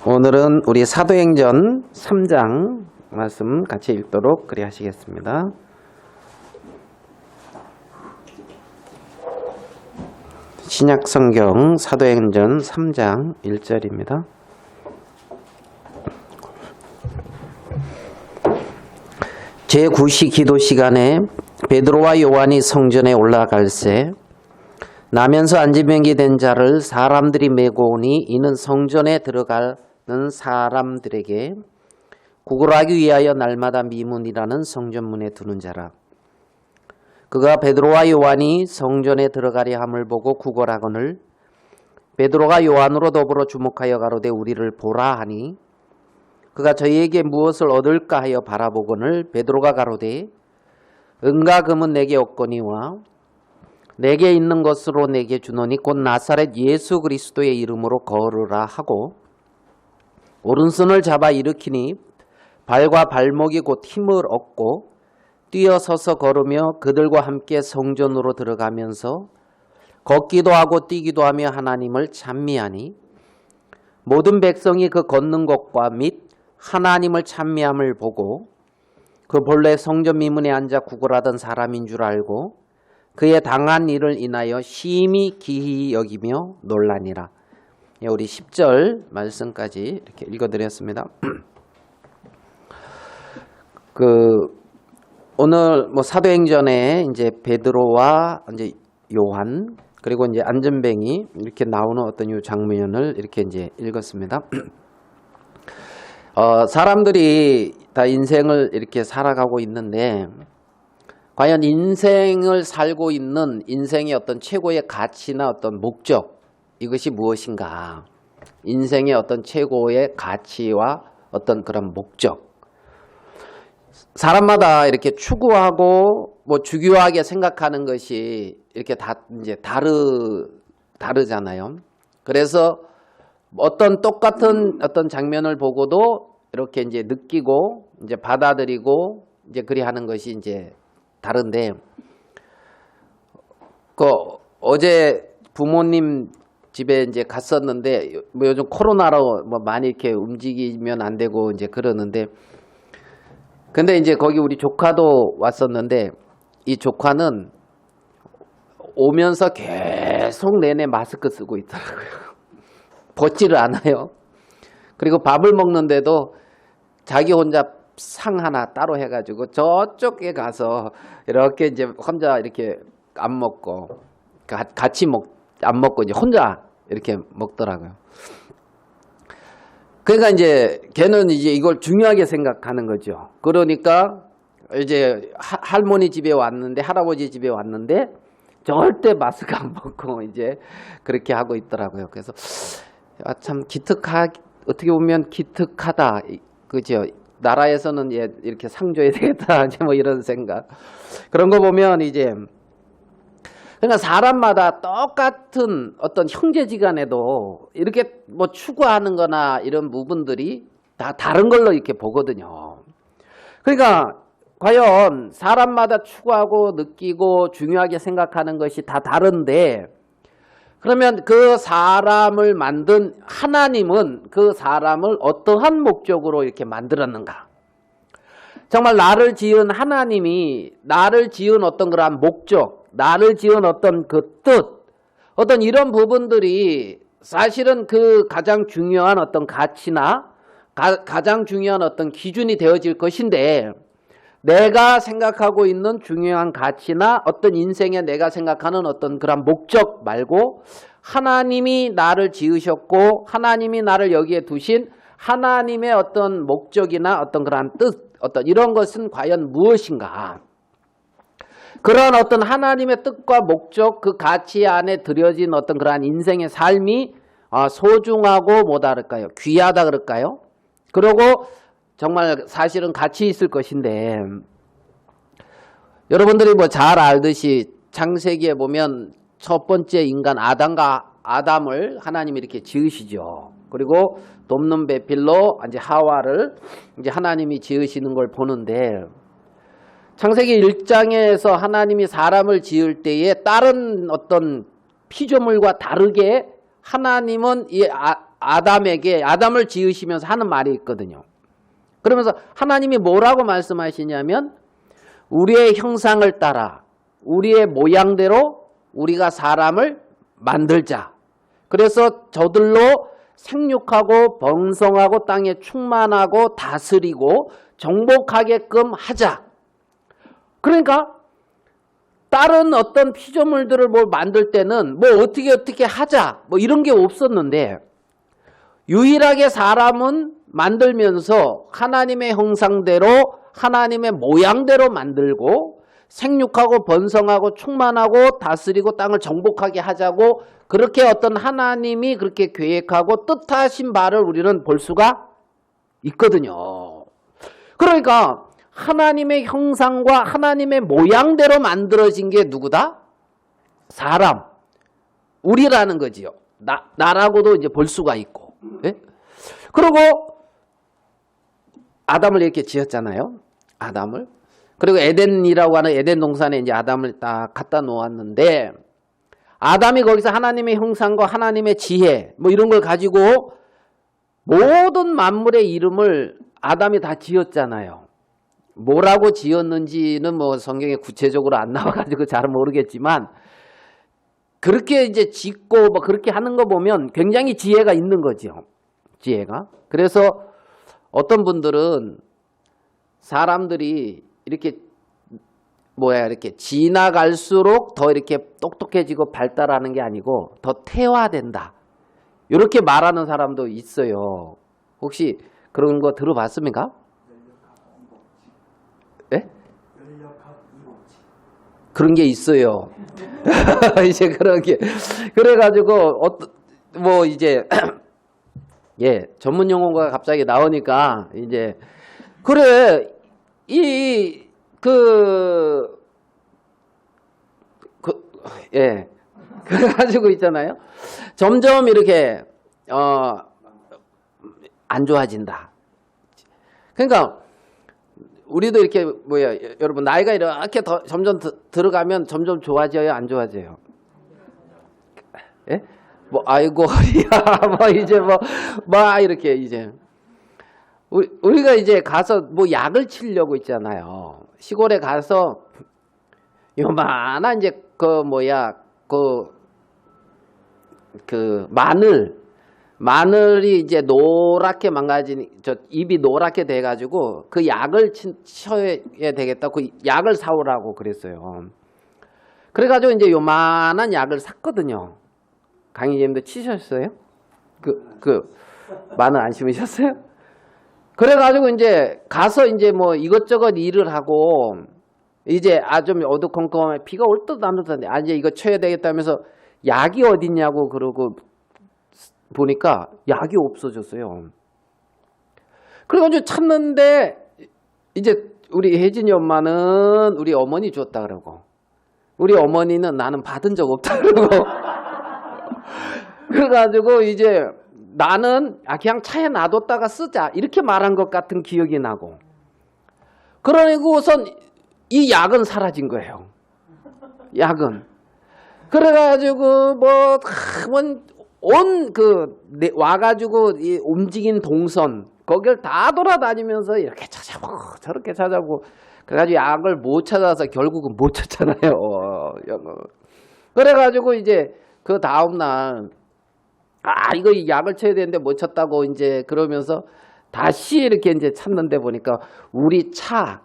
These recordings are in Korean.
오늘은 우리 사도행전 3장 말씀 같이 읽도록 그리하시겠습니다. 신약성경 사도행전 3장 1절입니다. 제9시 기도 시간에 베드로와 요한이 성전에 올라갈새 나면서 안진병이 된 자를 사람들이 메고 오니 이는 성전에 들어가는 사람들에게 구걸하기 위하여 날마다 미문이라는 성전문에 두는 자라. 그가 베드로와 요한이 성전에 들어가려 함을 보고 구걸하거늘 베드로가 요한으로 더불어 주목하여 가로되 우리를 보라 하니 그가 저희에게 무엇을 얻을까 하여 바라보거늘 베드로가 가로되 은과 금은 내게 없거니와 내게 있는 것으로 내게 주노니 곧 나사렛 예수 그리스도의 이름으로 걸으라 하고 오른손을 잡아 일으키니 발과 발목이 곧 힘을 얻고 뛰어서서 걸으며 그들과 함께 성전으로 들어가면서 걷기도 하고 뛰기도 하며 하나님을 찬미하니 모든 백성이 그 걷는 것과 및 하나님을 찬미함을 보고 그 본래 성전 미문에 앉아 구걸하던 사람인 줄 알고 그의 당한 일을 인하여 심히 기히 여기며 놀라니라. 우리 10절 말씀까지 이렇게 읽어드렸습니다. 오늘 사도행전에 이제 베드로와 이제 요한 그리고 이제 안전뱅이 이렇게 나오는 어떤 이 장면을 이렇게 이제 읽었습니다. 사람들이 다 인생을 이렇게 살아가고 있는데 과연 인생을 살고 있는 인생의 어떤 최고의 가치나 어떤 목적 이것이 무엇인가? 인생의 어떤 최고의 가치와 어떤 그런 목적. 사람마다 이렇게 추구하고 주교하게 생각하는 것이 이렇게 다 이제 다르잖아요. 그래서 어떤 똑같은 어떤 장면을 보고도 이렇게 이제 느끼고 이제 받아들이고 이제 그리 하는 것이 이제 다른데 어제 부모님 집에 이제 갔었는데 요즘 코로나로 많이 이렇게 움직이면 안 되고 이제 그러는데 근데 이제 거기 우리 조카도 왔었는데 이 조카는 오면서 계속 내내 마스크 쓰고 있더라고요. 벗지를 않아요. 그리고 밥을 먹는데도 자기 혼자 상 하나 따로 해가지고 저쪽에 가서 이렇게 이제 혼자 이렇게 안 먹고 같이 안 먹고 이제 혼자 이렇게 먹더라고요. 그러니까 이제 걔는 이제 이걸 중요하게 생각하는 거죠. 그러니까 이제 할머니 집에 왔는데 할아버지 집에 왔는데 절대 마스크 안 벗고 이제 그렇게 하고 있더라고요. 그래서 참 어떻게 보면 기특하다. 그죠? 나라에서는 이렇게 상 줘야 되겠다. 이런 생각. 그런 거 보면 이제 그러니까 사람마다 똑같은 어떤 형제지간에도 이렇게 추구하는 거나 이런 부분들이 다 다른 걸로 이렇게 보거든요. 그러니까 과연 사람마다 추구하고 느끼고 중요하게 생각하는 것이 다 다른데 그러면 그 사람을 만든 하나님은 그 사람을 어떠한 목적으로 이렇게 만들었는가? 정말 나를 지은 하나님이 나를 지은 어떤 그러한 목적, 나를 지은 어떤 그 뜻, 어떤 이런 부분들이 사실은 그 가장 중요한 어떤 가치나 가장 중요한 어떤 기준이 되어질 것인데 내가 생각하고 있는 중요한 가치나 어떤 인생에 내가 생각하는 어떤 그런 목적 말고 하나님이 나를 지으셨고 하나님이 나를 여기에 두신 하나님의 어떤 목적이나 어떤 그런 뜻, 어떤 이런 것은 과연 무엇인가? 그런 어떤 하나님의 뜻과 목적, 그 가치 안에 들여진 어떤 그러한 인생의 삶이 소중하고 뭐다랄까요? 귀하다 그럴까요? 그리고 정말 사실은 가치 있을 것인데 여러분들이 잘 알듯이 창세기에 보면 첫 번째 인간 아담을 하나님이 이렇게 지으시죠. 그리고 돕는 배필로 이제 하와를 이제 하나님이 지으시는 걸 보는데 창세기 1장에서 하나님이 사람을 지을 때에 다른 어떤 피조물과 다르게 하나님은 이 아담을 지으시면서 하는 말이 있거든요. 그러면서 하나님이 뭐라고 말씀하시냐면 우리의 형상을 따라 우리의 모양대로 우리가 사람을 만들자. 그래서 저들로 생육하고 번성하고 땅에 충만하고 다스리고 정복하게끔 하자. 그러니까 다른 어떤 피조물들을 뭐 만들 때는 뭐 어떻게 하자 뭐 이런 게 없었는데 유일하게 사람은 만들면서 하나님의 형상대로 하나님의 모양대로 만들고 생육하고 번성하고 충만하고 다스리고 땅을 정복하게 하자고 그렇게 어떤 하나님이 그렇게 계획하고 뜻하신 바를 우리는 볼 수가 있거든요. 그러니까 하나님의 형상과 하나님의 모양대로 만들어진 게 누구다? 사람. 우리라는 거지요. 나라고도 이제 볼 수가 있고. 예? 그리고 아담을 이렇게 지었잖아요. 아담을. 그리고 에덴이라고 하는 에덴 동산에 이제 아담을 딱 갖다 놓았는데 아담이 거기서 하나님의 형상과 하나님의 지혜 뭐 이런 걸 가지고 모든 만물의 이름을 아담이 다 지었잖아요. 뭐라고 지었는지는 뭐 성경에 구체적으로 안 나와가지고 잘 모르겠지만 그렇게 이제 짓고 뭐 그렇게 하는 거 보면 굉장히 지혜가 있는 거죠. 지혜가. 그래서 어떤 분들은 사람들이 이렇게 이렇게 지나갈수록 더 이렇게 똑똑해지고 발달하는 게 아니고 더 태화된다. 이렇게 말하는 사람도 있어요. 혹시 그런 거 들어봤습니까? 예? 그런 게 있어요. 이제 그런 게 그래가지고 뭐 이제 예 전문 용어가 갑자기 나오니까 이제 그래 예 그래가지고 있잖아요. 점점 이렇게 안 좋아진다. 그러니까 우리도 이렇게 여러분 나이가 이렇게 점점 들어가면 점점 좋아져요, 안 좋아져요? 예? 뭐 아이고 허리야, 뭐 이제 뭐 이렇게 이제 우리가 이제 가서 뭐 약을 치려고 있잖아요. 시골에 가서 요만한 이제 마늘이 이제 노랗게 망가진 입이 노랗게 돼가지고 그 약을 쳐야 되겠다. 그 약을 사오라고 그랬어요. 그래가지고 이제 요만한 약을 샀거든요. 강의님도 치셨어요? 마늘 안 심으셨어요? 그래가지고 이제 가서 이제 뭐 이것저것 일을 하고 이제 좀 어두컴컴해 비가 올 듯 안 올 듯한데 이제 이거 쳐야 되겠다면서 약이 어딨냐고 그러고 보니까 약이 없어졌어요. 그래가지고 찾는데 이제 우리 혜진이 엄마는 우리 어머니 줬다 그러고 우리 어머니는 나는 받은 적 없다 그러고 그래가지고 이제 나는 그냥 차에 놔뒀다가 쓰자 이렇게 말한 것 같은 기억이 나고 그러고선 이 약은 사라진 거예요. 약은. 그래가지고 와가지고 이 움직인 동선 거길 다 돌아다니면서 이렇게 찾아보고 저렇게 찾아보고 그래가지고 약을 못 찾아서 결국은 못 찾잖아요. 그래가지고 이제 그 다음날 이거 약을 쳐야 되는데 못 찾다고 이제 그러면서 다시 이렇게 이제 찾는데 보니까 우리 차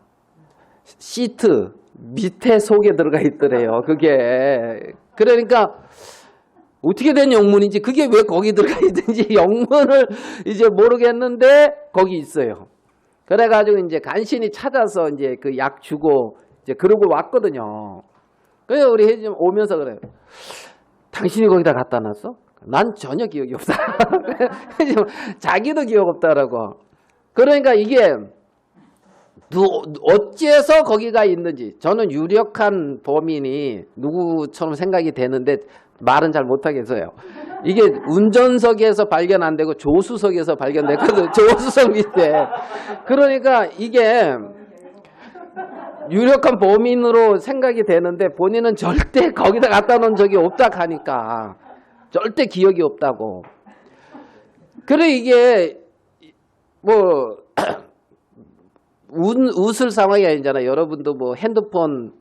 시트 밑에 속에 들어가 있더래요. 그게 그러니까 어떻게 된 영문인지 그게 왜 거기 들어가 있는지 영문을 이제 모르겠는데 거기 있어요. 그래가지고 이제 간신히 찾아서 이제 그 약 주고 이제 그러고 왔거든요. 그래서 우리 혜진 오면서 그래요. 당신이 거기다 갖다 놨어? 난 전혀 기억이 없다. 자기도 기억 없다라고. 그러니까 이게 어째서 거기가 있는지 저는 유력한 범인이 누구처럼 생각이 되는데 말은 잘 못하겠어요. 이게 운전석에서 발견 안 되고 조수석에서 발견됐거든. 조수석 밑에. 그러니까 이게 유력한 범인으로 생각이 되는데 본인은 절대 거기다 갖다 놓은 적이 없다 하니까 절대 기억이 없다고. 그래 이게 뭐 웃을 상황이 아니잖아요. 여러분도 뭐 핸드폰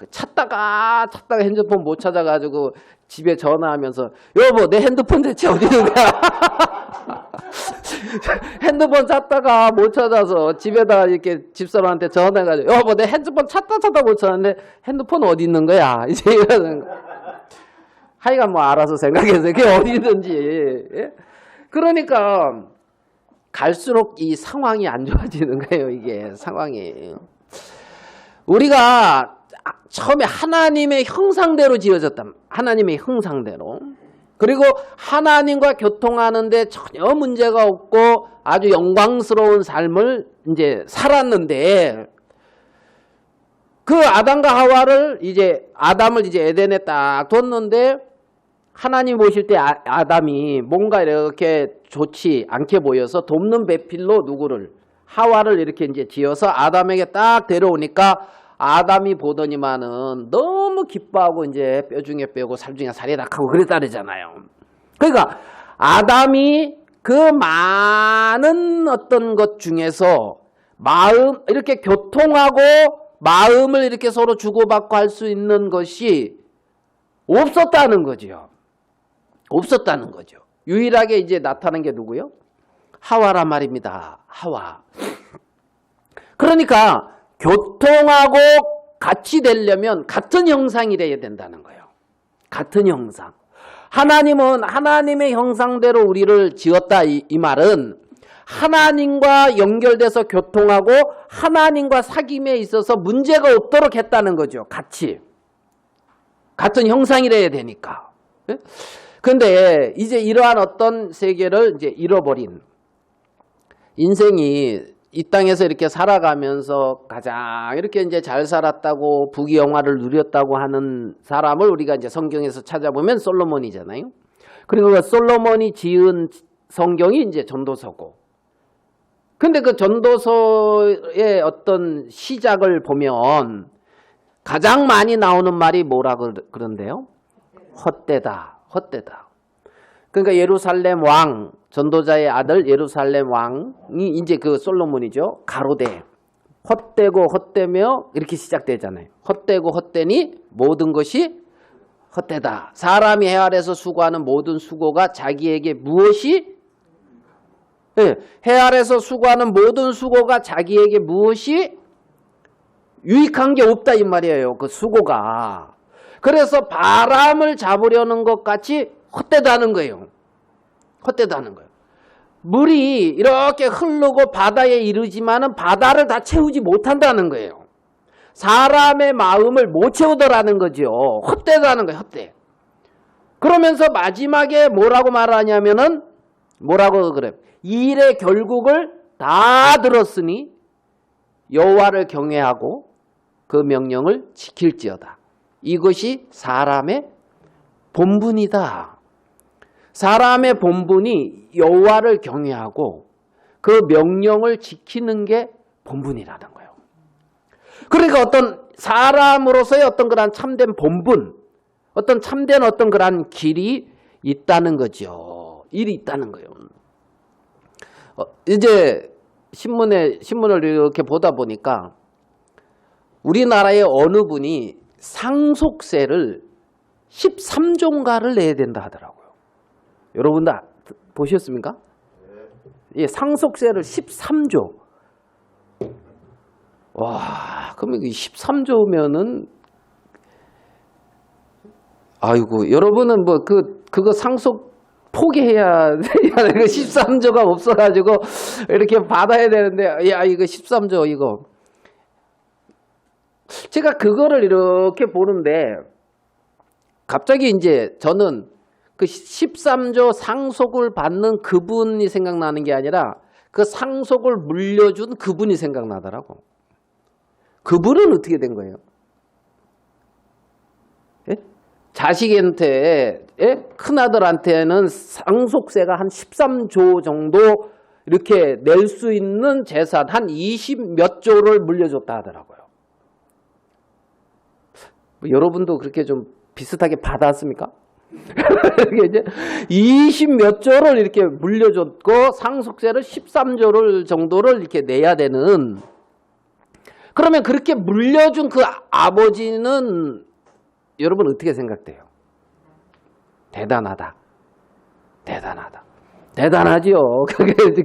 찾다가 핸드폰 못 찾아가지고 집에 전화하면서 여보 내 핸드폰 대체 어디 있는 거야? 핸드폰 찾다가 못 찾아서 집에다 이렇게 집사람한테 전화해가지고 여보 내 핸드폰 찾다 못 찾았는데 핸드폰 어디 있는 거야? 이제 이러는 거. 하여간 뭐 알아서 생각해서 그게 어디든지. 예? 그러니까 갈수록 이 상황이 안 좋아지는 거예요. 이게 상황이. 우리가 처음에 하나님의 형상대로 지어졌다. 하나님의 형상대로. 그리고 하나님과 교통하는데 전혀 문제가 없고 아주 영광스러운 삶을 이제 살았는데 그 아담과 하와를 아담을 이제 에덴에 딱 뒀는데 하나님 보실 때 아담이 뭔가 이렇게 좋지 않게 보여서 돕는 배필로 누구를 하와를 이렇게 이제 지어서 아담에게 딱 데려오니까 아담이 보더니만은 너무 기뻐하고 이제 뼈 중에 뼈고 살 중에 살이라 하고 그랬다 그러잖아요. 그러니까 아담이 그 많은 어떤 것 중에서 마음 이렇게 교통하고 마음을 이렇게 서로 주고받고 할 수 있는 것이 없었다는 거죠. 없었다는 거죠. 유일하게 이제 나타난 게 누구요? 하와란 말입니다. 하와. 그러니까 교통하고 같이 되려면 같은 형상이 돼야 된다는 거예요. 같은 형상. 하나님은 하나님의 형상대로 우리를 지었다 이 말은 하나님과 연결돼서 교통하고 하나님과 사귐에 있어서 문제가 없도록 했다는 거죠. 같이. 같은 형상이래야 되니까. 그런데 이제 이러한 어떤 세계를 이제 잃어버린 인생이 이 땅에서 이렇게 살아가면서 가장 이렇게 이제 잘 살았다고 부귀영화를 누렸다고 하는 사람을 우리가 이제 성경에서 찾아보면 솔로몬이잖아요. 그리고 그 솔로몬이 지은 성경이 이제 전도서고. 근데 그 전도서의 어떤 시작을 보면 가장 많이 나오는 말이 뭐라 그런데요? 헛되다. 헛되다. 그러니까 예루살렘 왕, 전도자의 아들 예루살렘 왕이 이제 그 솔로몬이죠. 가로되 헛되고 헛되며 이렇게 시작되잖아요. 헛되고 헛되니 모든 것이 헛되다. 사람이 해 아래서 수고하는 모든 수고가 자기에게 무엇이 해 아래서 수고하는 모든 수고가 자기에게 무엇이 유익한 게 없다 이 말이에요. 그 수고가. 그래서 바람을 잡으려는 것 같이 헛되다는 거예요. 헛되다는 거예요. 물이 이렇게 흐르고 바다에 이르지만은 바다를 다 채우지 못한다는 거예요. 사람의 마음을 못 채우더라는 거죠. 헛되다는 거예요. 헛되. 그러면서 마지막에 뭐라고 말하냐면은 뭐라고 그래? 일의 결국을 다 들었으니 여호와를 경외하고 그 명령을 지킬지어다. 이것이 사람의 본분이다. 사람의 본분이 여호와를 경외하고 그 명령을 지키는 게 본분이라는 거예요. 그러니까 어떤 사람으로서의 어떤 그런 참된 본분, 어떤 참된 어떤 그런 길이 있다는 거죠. 일이 있다는 거예요. 이제 신문을 이렇게 보다 보니까 우리나라의 어느 분이 상속세를 13조인가를 내야 된다 하더라고요. 여러분들 보셨습니까? 예, 상속세를 13조. 와, 그러면 13조면은 아이고, 여러분은 뭐 그거 상속 포기해야 돼. 13조가 없어가지고 이렇게 받아야 되는데, 야, 이거 13조 이거. 제가 그거를 이렇게 보는데 갑자기 이제 저는 그 13조 상속을 받는 그분이 생각나는 게 아니라 그 상속을 물려준 그분이 생각나더라고. 그분은 어떻게 된 거예요? 예? 자식한테, 예? 큰아들한테는 상속세가 한 13조 정도 이렇게 낼 수 있는 재산 한 20 몇 조를 물려줬다 하더라고요. 뭐 여러분도 그렇게 좀 비슷하게 받았습니까? 이제 20 몇 조를 이렇게 물려줬고 상속세를 13조를 정도를 이렇게 내야 되는. 그러면 그렇게 물려준 그 아버지는 여러분 어떻게 생각돼요? 대단하다. 대단하다. 대단하지요.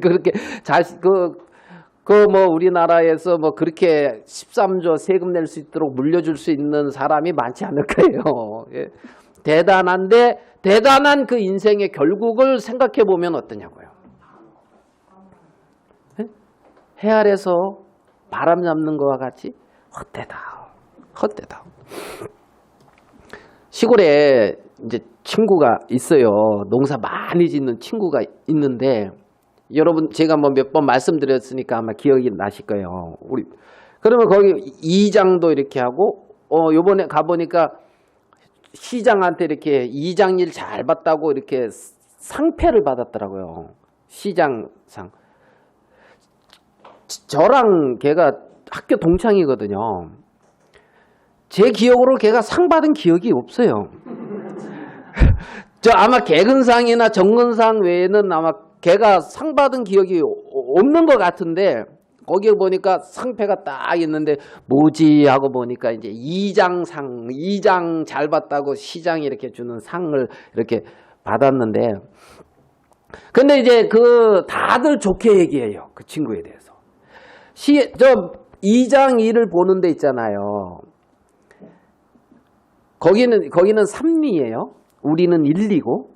그렇게 자식 뭐 우리나라에서 뭐 그렇게 13조 세금 낼 수 있도록 물려줄 수 있는 사람이 많지 않을 거예요. 예. 대단한데 대단한 그 인생의 결국을 생각해 보면 어떠냐고요. 예? 해 아래서 바람 잡는 것과 같이 헛되다. 헛되다. 시골에 이제 친구가 있어요. 농사 많이 짓는 친구가 있는데 여러분 제가 뭐 몇 번 말씀드렸으니까 아마 기억이 나실 거예요. 그러면 거기 이장도 이렇게 하고 요번에 가보니까 시장한테 이렇게 이장 일 잘 봤다고 이렇게 상패를 받았더라고요. 시장상. 저랑 걔가 학교 동창이거든요. 제 기억으로 걔가 상 받은 기억이 없어요. 저 아마 개근상이나 정근상 외에는 아마 걔가 상 받은 기억이 없는 것 같은데 거기 보니까 상패가 딱 있는데 뭐지 하고 보니까 이제 이장상, 이장 잘 봤다고 시장이 이렇게 주는 상을 이렇게 받았는데 근데 이제 그 다들 좋게 얘기해요. 그 친구에 대해서. 저 이장 일을 보는 데 있잖아요. 거기는 3리예요. 우리는 1, 2고.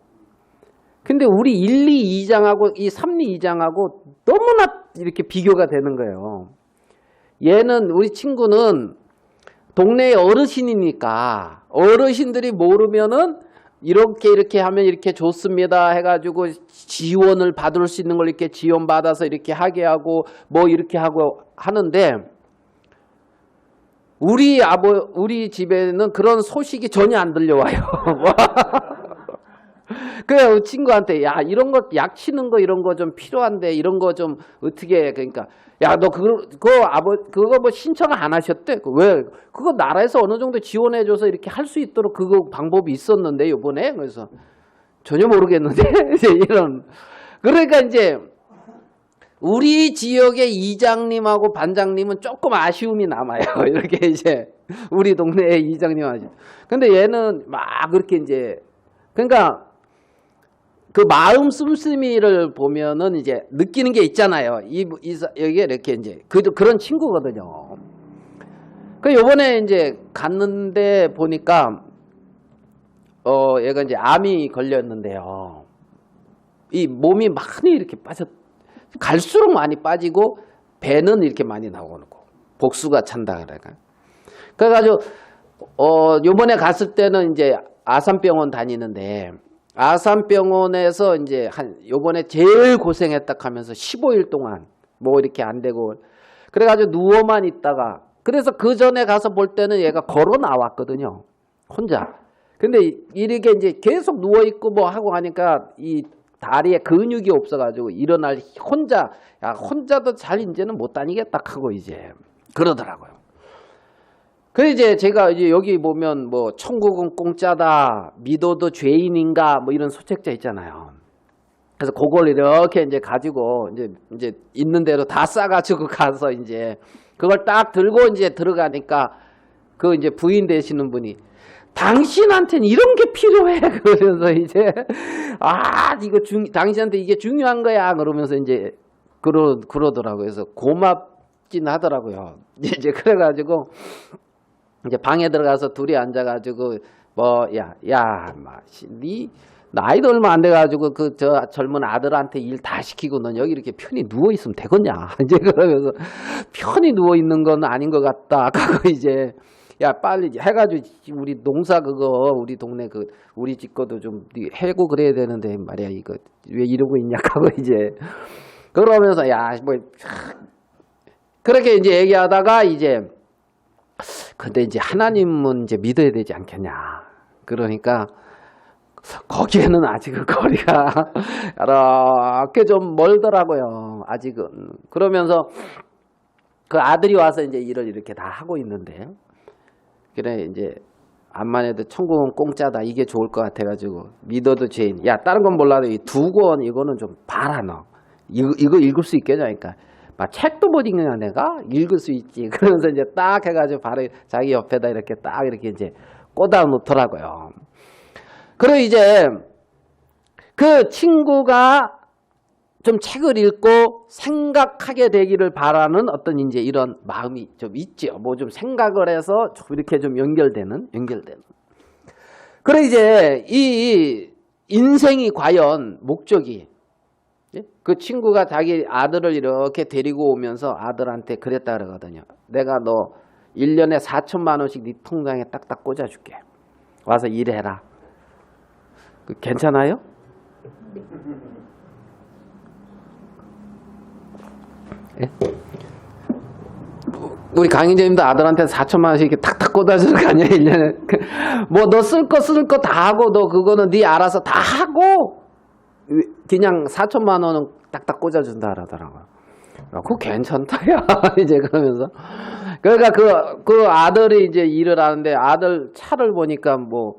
근데 우리 1, 2, 2장하고 이 3리 2장하고 너무나 이렇게 비교가 되는 거예요. 얘는 우리 친구는 동네 어르신이니까 어르신들이 모르면은 이렇게 하면 이렇게 좋습니다 해가지고 지원을 받을 수 있는 걸 이렇게 지원받아서 이렇게 하게 하고 뭐 이렇게 하고 하는데 우리 집에는 그런 소식이 전혀 안 들려와요. 그래 친구한테 야 이런 거 약 치는 거 이런 거 좀 필요한데 이런 거 좀 어떻게 그러니까 야 너 그거 뭐 신청 안 하셨대? 왜 그거 나라에서 어느 정도 지원해줘서 이렇게 할 수 있도록 그거 방법이 있었는데 요번에 그래서 전혀 모르겠는데 이제 이런 그러니까 이제 우리 지역의 이장님하고 반장님은 조금 아쉬움이 남아요. 이렇게 이제 우리 동네의 이장님 아쉬움. 근데 얘는 막 그렇게 이제 그러니까. 그 마음 씀씀이를 보면은 이제 느끼는 게 있잖아요. 여기에 이렇게 이제 그런 친구거든요. 그 요번에 이제 갔는데 보니까 얘가 이제 암이 걸렸는데요. 이 몸이 많이 이렇게 갈수록 많이 빠지고 배는 이렇게 많이 나오고 복수가 찬다 그래가. 그래가지고 요번에 갔을 때는 이제 아산병원 다니는데. 아산병원에서 이제 요번에 제일 고생했다 하면서 15일 동안 뭐 이렇게 안 되고 그래가지고 누워만 있다가 그래서 그 전에 가서 볼 때는 얘가 걸어 나왔거든요. 혼자. 근데 이렇게 이제 계속 누워 있고 뭐 하고 하니까 이 다리에 근육이 없어가지고 일어날 혼자도 잘 이제는 못 다니겠다 하고 이제 그러더라고요. 그래 이제 제가 이제 여기 보면 뭐 천국은 공짜다, 믿어도 죄인인가 뭐 이런 소책자 있잖아요. 그래서 그걸 이렇게 이제 가지고 이제 있는 대로 다 싸가지고 가서 이제 그걸 딱 들고 이제 들어가니까 그 이제 부인 되시는 분이 당신한테는 이런 게 필요해 그러면서 이제 이거 당신한테 이게 중요한 거야 그러면서 이제 그러더라고요. 그래서 고맙긴 하더라고요. 이제 그래가지고. 이제 방에 들어가서 둘이 앉아가지고 네 나이도 얼마 안 돼가지고 저 젊은 아들한테 일 다 시키고 넌 여기 이렇게 편히 누워 있으면 되겠냐 이제 그러면서 편히 누워 있는 건 아닌 것 같다. 하고 이제 야 빨리 해가지고 우리 농사 그거 우리 동네 우리 집 거도 좀 해고 그래야 되는데 말이야 이거 왜 이러고 있냐 하고 이제 그러면서 그렇게 이제 얘기하다가 이제. 근데 이제 하나님은 이제 믿어야 되지 않겠냐. 그러니까 거기에는 아직은 거리가 이렇게 좀 멀더라고요. 아직은. 그러면서 그 아들이 와서 이제 일을 이렇게 다 하고 있는데 그래 이제 암만 해도 천국은 공짜다. 이게 좋을 것 같아가지고 믿어도 죄인. 야 다른 건 몰라도 이 두 권 이거는 좀 봐라 너. 이거 읽을 수 있겠냐 그러니까 막 책도 못 읽느냐 내가 읽을 수 있지. 그러면서 이제 딱 해가지고 바로 자기 옆에다 이렇게 딱 이렇게 이제 꽂아 놓더라고요. 그리고 이제 그 친구가 좀 책을 읽고 생각하게 되기를 바라는 어떤 이제 이런 마음이 좀 있죠. 뭐 좀 생각을 해서 좀 이렇게 좀 연결되는. 그래 이제 이 인생이 과연 목적이 그 친구가 자기 아들을 이렇게 데리고 오면서 아들한테 그랬다 그러거든요. 내가 너 1년에 4천만 원씩 네 통장에 딱딱 꽂아줄게. 와서 일해라. 괜찮아요? 예? 우리 강의자님도 아들한테 4천만 원씩 이렇게 탁탁 꽂아주는 거 아니야? 1년에. 뭐 너 쓸 거 다 하고 너 그거는 네 알아서 다 하고 그냥 4천만 원은 딱딱 꽂아준다 그러더라고요. 그거 괜찮다 야. 이제 그러면서 그러니까 그 아들이 이제 일을 하는데 아들 차를 보니까 뭐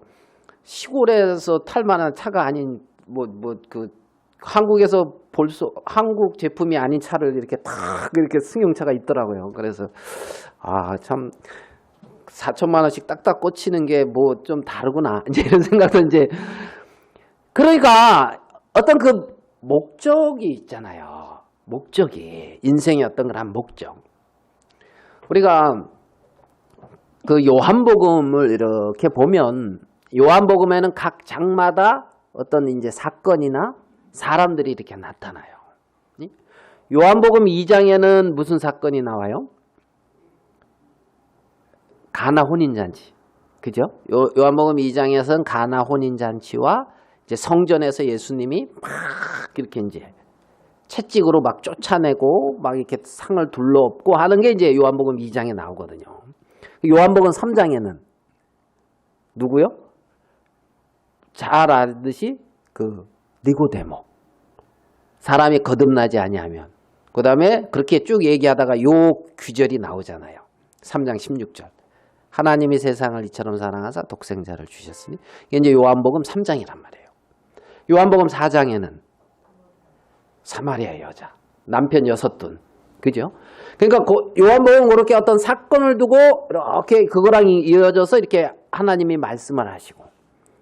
시골에서 탈 만한 차가 아닌 그 한국에서 한국 제품이 아닌 차를 이렇게 탁 이렇게 승용차가 있더라고요. 그래서 참 4천만 원씩 딱딱 꽂히는 게 뭐 좀 다르구나. 이제 이런 생각도 이제 그러니까 어떤 그 목적이 있잖아요. 목적이 인생의 어떤 그런 목적. 우리가 그 요한복음을 이렇게 보면 요한복음에는 각 장마다 어떤 이제 사건이나 사람들이 이렇게 나타나요. 요한복음 2장에는 무슨 사건이 나와요? 가나 혼인잔치. 그죠? 요한복음 2장에서는 가나 혼인잔치와 이제 성전에서 예수님이 막 이렇게 이제 채찍으로 막 쫓아내고 막 이렇게 상을 둘러엎고 하는 게 이제 요한복음 2장에 나오거든요. 요한복음 3장에는 누구요? 잘 아듯이 그 니고데모. 사람이 거듭나지 아니하면. 그 다음에 그렇게 쭉 얘기하다가 요 귀절이 나오잖아요. 3장 16절. 하나님이 세상을 이처럼 사랑하사 독생자를 주셨으니. 이게 이제 요한복음 3장이란 말이에요. 요한복음 4장에는 사마리아 여자, 남편 6돈. 그죠? 그러니까 요한복음 그렇게 어떤 사건을 두고 이렇게 그거랑 이어져서 이렇게 하나님이 말씀을 하시고.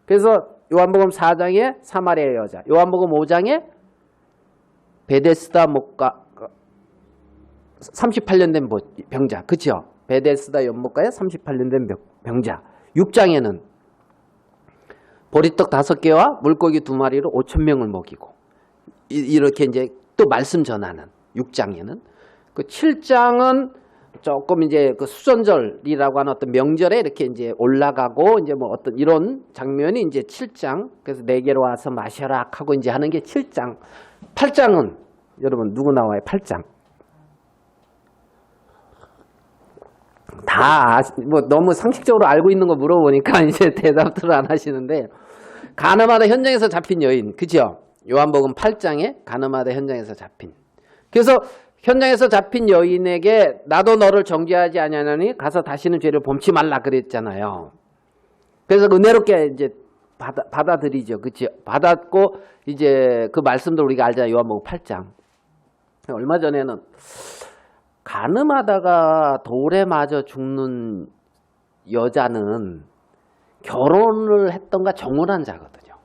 그래서 요한복음 4장에 사마리아 여자, 요한복음 5장에 베데스다 목가 38년 된 병자. 그렇죠? 베데스다 연못가에 38년 된 병자. 6장에는 보리떡 5개와 물고기 2마리로 5,000명을 먹이고 이렇게 이제 또 말씀 전하는 6장에는 그 7장은 조금 이제 그 수전절이라고 하는 어떤 명절에 이렇게 이제 올라가고 이제 뭐 어떤 이런 장면이 이제 7장. 그래서 내게로 와서 마셔라 하고 이제 하는 게 7장. 8장은 여러분 누구 나와요? 8장. 다 뭐 너무 상식적으로 알고 있는 거 물어보니까 이제 대답들을 안 하시는데 가늠하다 현장에서 잡힌 여인. 그죠? 요한복음 8장에 가늠하다 현장에서 잡힌. 그래서 현장에서 잡힌 여인에게 나도 너를 정죄하지 아니하노니 가서 다시는 죄를 범치 말라 그랬잖아요. 그래서 은혜롭게 이제 받아들이죠. 그치? 받았고 이제 그 말씀도 우리가 알잖아요. 요한복음 8장. 얼마 전에는 가늠하다가 돌에 맞아 죽는 여자는 결혼을 했던가 정혼한 자거든요.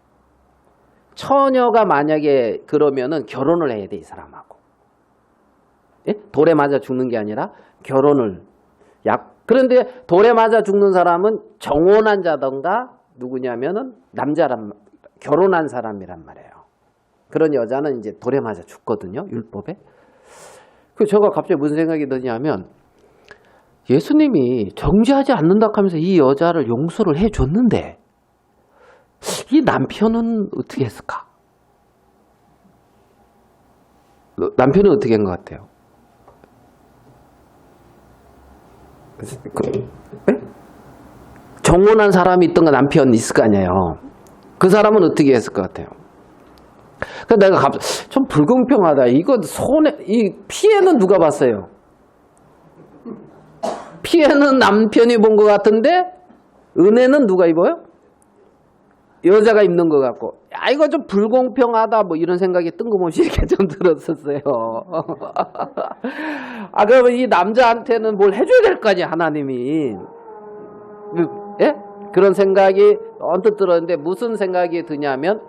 처녀가 만약에 그러면은 결혼을 해야 돼, 이 사람하고. 예? 돌에 맞아 죽는 게 아니라 결혼을. 그런데 돌에 맞아 죽는 사람은 정혼한 자던가 누구냐면은 결혼한 사람이란 말이에요. 그런 여자는 이제 돌에 맞아 죽거든요, 율법에. 그 제가 갑자기 무슨 생각이 드냐면 예수님이 정죄하지 않는다 하면서 이 여자를 용서를 해줬는데 이 남편은 어떻게 했을까? 남편은 어떻게 한 것 같아요? 정혼한 사람이 있던가 남편 있을 거 아니에요. 그 사람은 어떻게 했을 것 같아요? 그래서 내가 좀 불공평하다. 이거 이 피해는 누가 봤어요? 피해는 남편이 본 것 같은데 은혜는 누가 입어요? 여자가 입는 것 같고, 야, 이거 좀 불공평하다, 뭐 이런 생각이 뜬금없이 이렇게 좀 들었었어요. 아, 그러면 이 남자한테는 뭘 해줘야 될 거 아니야, 하나님이. 예? 그런 생각이 언뜻 들었는데 무슨 생각이 드냐면,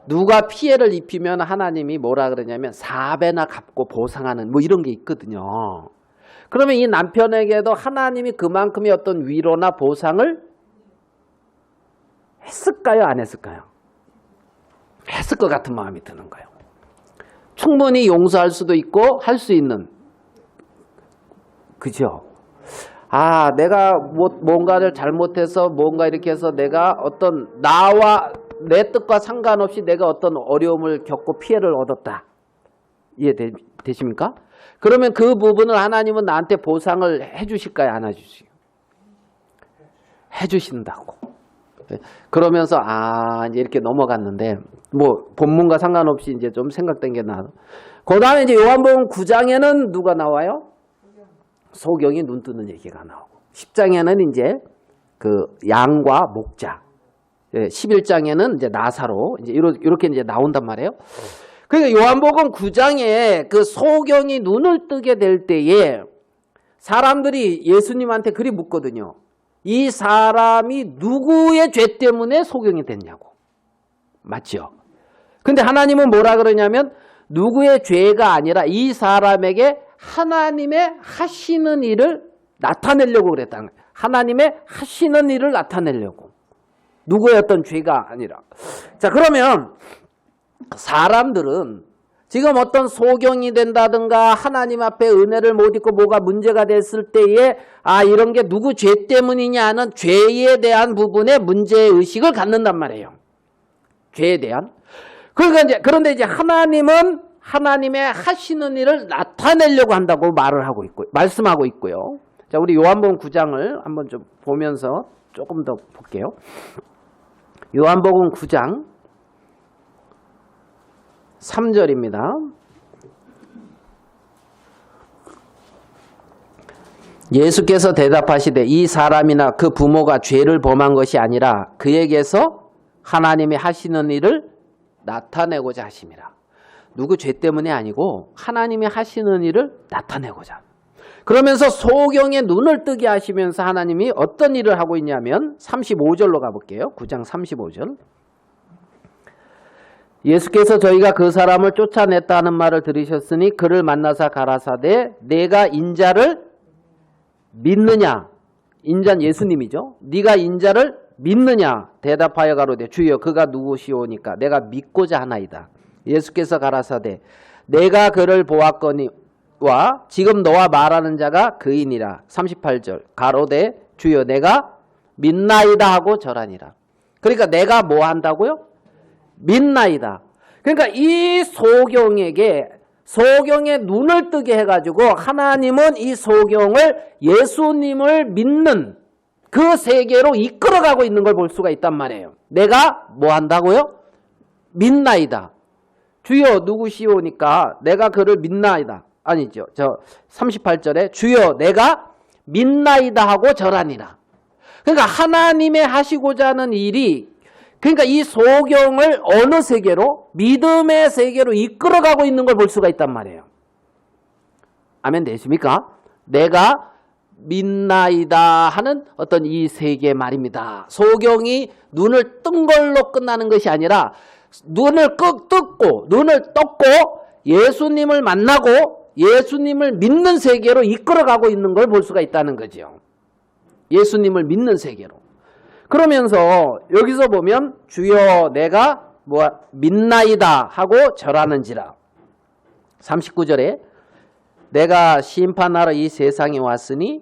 누가 피해를 입히면 하나님이 뭐라 그러냐면 4배나 갚고 보상하는 뭐 이런 게 있거든요. 그러면 이 남편에게도 하나님이 그만큼의 어떤 위로나 보상을 했을까요? 안 했을까요? 했을 것 같은 마음이 드는 거예요. 충분히 용서할 수도 있고 할 수 있는. 그죠? 아, 내가 뭔가를 잘못해서 뭔가 이렇게 해서 내가 어떤 나와 내 뜻과 상관없이 내가 어떤 어려움을 겪고 피해를 얻었다. 이해되십니까? 그러면 그 부분을 하나님은 나한테 보상을 해주실까요? 안 해주실까요? 해주신다고. 그러면서 이제 이렇게 넘어갔는데 뭐 본문과 상관없이 이제 좀 생각된 게 나와. 그 다음에 이제 요한복음 9장에는 누가 나와요? 소경이 눈 뜨는 얘기가 나오고 10장에는 이제 그 양과 목자, 11장에는 이제 나사로 이제 이렇게 이제 나온단 말이에요. 그러니까 요한복음 9장에 그 소경이 눈을 뜨게 될 때에 사람들이 예수님한테 그리 묻거든요. 이 사람이 누구의 죄 때문에 소경이 됐냐고. 맞죠? 근데 하나님은 뭐라 그러냐면 누구의 죄가 아니라 이 사람에게 하나님의 하시는 일을 나타내려고 그랬다는 거예요. 하나님의 하시는 일을 나타내려고. 누구의 어떤 죄가 아니라. 자, 그러면 사람들은 지금 어떤 소경이 된다든가 하나님 앞에 은혜를 못 입고 뭐가 문제가 됐을 때에 이런 게 누구 죄 때문이냐는 죄에 대한 부분에 문제의식을 갖는단 말이에요. 죄에 대한. 그런데 이제 하나님은 하나님의 하시는 일을 나타내려고 한다고 말씀하고 있고요. 자, 우리 요한복음 9장을 한번 좀 보면서 조금 더 볼게요. 요한복음 9장 3절입니다. 예수께서 대답하시되 이 사람이나 그 부모가 죄를 범한 것이 아니라 그에게서 하나님이 하시는 일을 나타내고자 하심이라. 누구 죄 때문에 아니고 하나님이 하시는 일을 나타내고자. 그러면서 소경의 눈을 뜨게 하시면서 하나님이 어떤 일을 하고 있냐면 35절로 가볼게요. 9장 35절. 예수께서 저희가 그 사람을 쫓아냈다는 말을 들으셨으니 그를 만나사 가라사대 내가 인자를 믿느냐. 인자는 예수님이죠. 네가 인자를 믿느냐. 대답하여 가로되 주여 그가 누구시오니까 내가 믿고자 하나이다. 예수께서 가라사대 내가 그를 보았거니와 지금 너와 말하는 자가 그이니라. 38절 가로되 주여 내가 믿나이다 하고 절하니라. 그러니까 내가 뭐 한다고요? 믿나이다. 그러니까 이 소경의 눈을 뜨게 해가지고 하나님은 이 소경을 예수님을 믿는 그 세계로 이끌어가고 있는 걸 볼 수가 있단 말이에요. 내가 뭐 한다고요? 믿나이다. 주여 누구시오니까 내가 그를 믿나이다. 아니죠. 저 38절에 주여 내가 믿나이다 하고 절하니라. 그러니까 하나님의 하시고자 하는 일이 그러니까 이 소경을 어느 세계로? 믿음의 세계로 이끌어가고 있는 걸 볼 수가 있단 말이에요. 아멘 되십니까? 내가 믿나이다 하는 어떤 이 세계 말입니다. 소경이 눈을 뜬 걸로 끝나는 것이 아니라 눈을 떴고 예수님을 만나고 예수님을 믿는 세계로 이끌어가고 있는 걸 볼 수가 있다는 거죠. 예수님을 믿는 세계로. 그러면서 여기서 보면 주여 내가 믿나이다 하고 절하는지라. 39절에 내가 심판하러 이 세상에 왔으니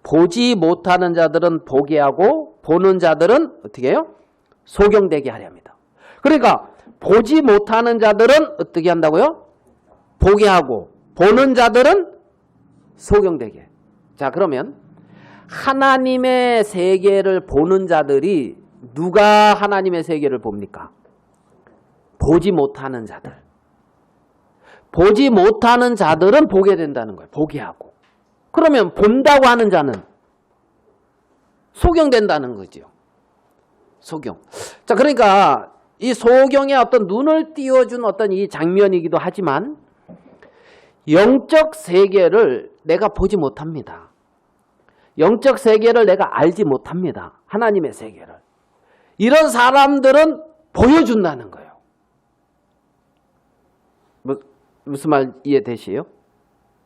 보지 못하는 자들은 보게 하고 보는 자들은 어떻게 해요? 소경되게 하려 합니다. 그러니까 보지 못하는 자들은 어떻게 한다고요? 보게 하고 보는 자들은 소경되게. 자, 그러면 하나님의 세계를 보는 자들이 누가 하나님의 세계를 봅니까? 보지 못하는 자들. 보지 못하는 자들은 보게 된다는 거예요. 보게 하고. 그러면 본다고 하는 자는 소경된다는 거죠. 소경. 자, 그러니까 이 소경의 어떤 눈을 띄워준 어떤 이 장면이기도 하지만 영적 세계를 내가 보지 못합니다. 영적 세계를 내가 알지 못합니다. 하나님의 세계를. 이런 사람들은 보여준다는 거예요. 무슨 말 이해되시요?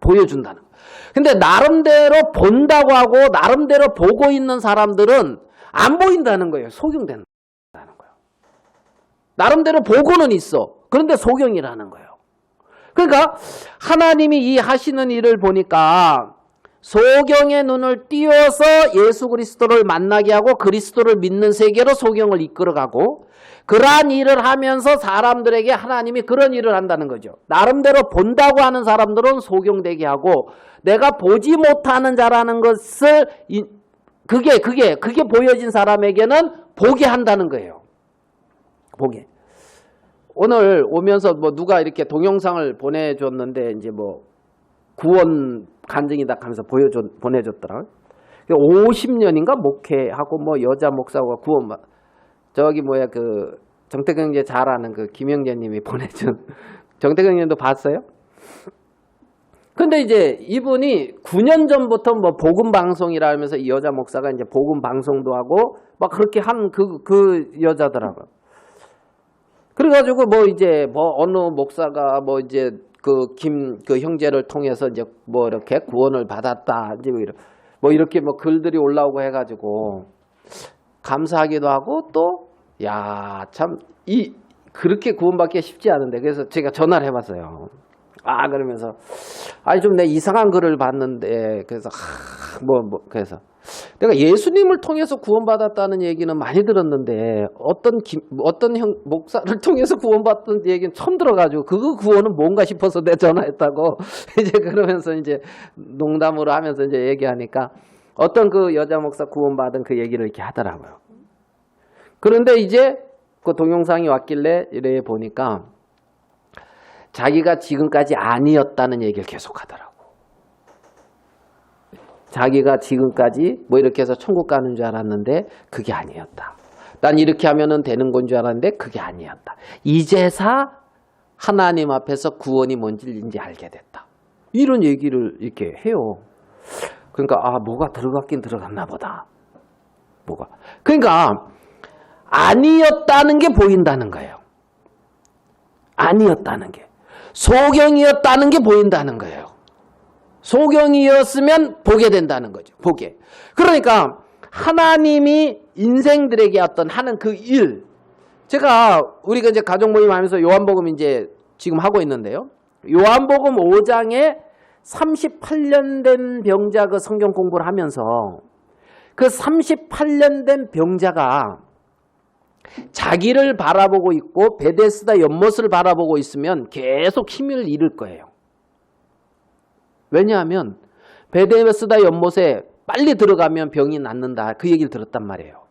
보여준다는 거예요. 근데 나름대로 본다고 하고 나름대로 보고 있는 사람들은 안 보인다는 거예요. 소경된다는 거예요. 나름대로 보고는 있어. 그런데 소경이라는 거예요. 그러니까 하나님이 이 하시는 일을 보니까 소경의 눈을 띄워서 예수 그리스도를 만나게 하고 그리스도를 믿는 세계로 소경을 이끌어가고 그러한 일을 하면서 사람들에게 하나님이 그런 일을 한다는 거죠. 나름대로 본다고 하는 사람들은 소경되게 하고 내가 보지 못하는 자라는 것을 그게 보여진 사람에게는 보게 한다는 거예요. 보게. 오늘 오면서 뭐 누가 이렇게 동영상을 보내줬는데 이제 뭐 구원 간증이다 하면서 보내줬더라. 50년인가 목회하고 뭐 여자 목사가 구원 저기 뭐야 그 정태경제 잘 아는 그 김영재님이 보내준 정태경님도 봤어요? 근데 이제 이분이 9년 전부터 뭐 복음 방송이라 하면서 이 여자 목사가 이제 복음 방송도 하고 막 그렇게 한 그 여자더라고요. 그래가지고 뭐 이제 뭐 어느 목사가 뭐 이제 그 형제를 통해서 이제 뭐 이렇게 구원을 받았다 이제 뭐 이렇게 뭐 글들이 올라오고 해가지고 감사하기도 하고 또 야 참 그렇게 구원받기가 쉽지 않은데 그래서 제가 전화를 해봤어요. 그러면서 좀 내 이상한 글을 봤는데 그래서 그래서 내가 예수님을 통해서 구원받았다는 얘기는 많이 들었는데 어떤 목사를 통해서 구원받던 얘기는 처음 들어가지고 그 구원은 뭔가 싶어서 내 전화했다고 이제 그러면서 이제 농담으로 하면서 이제 얘기하니까 어떤 그 여자 목사 구원받은 그 얘기를 이렇게 하더라고요. 그런데 이제 그 동영상이 왔길래 이래 보니까 자기가 지금까지 아니었다는 얘기를 계속 하더라고. 자기가 지금까지 뭐 이렇게 해서 천국 가는 줄 알았는데 그게 아니었다. 난 이렇게 하면은 되는 건 줄 알았는데 그게 아니었다. 이제사 하나님 앞에서 구원이 뭔지 알게 됐다. 이런 얘기를 이렇게 해요. 그러니까 뭐가 들어갔긴 들어갔나 보다. 뭐가. 그러니까 아니었다는 게 보인다는 거예요. 아니었다는 게. 소경이었다는 게 보인다는 거예요. 소경이었으면 보게 된다는 거죠. 보게. 그러니까 하나님이 인생들에게 하는 그 일. 우리가 이제 가족 모임 하면서 요한복음 이제 지금 하고 있는데요. 요한복음 5장에 38년 된 병자 그 성경 공부를 하면서 그 38년 된 병자가 자기를 바라보고 있고 베데스다 연못을 바라보고 있으면 계속 힘을 잃을 거예요. 왜냐하면 베데스다 연못에 빨리 들어가면 병이 낫는다. 그 얘기를 들었단 말이에요.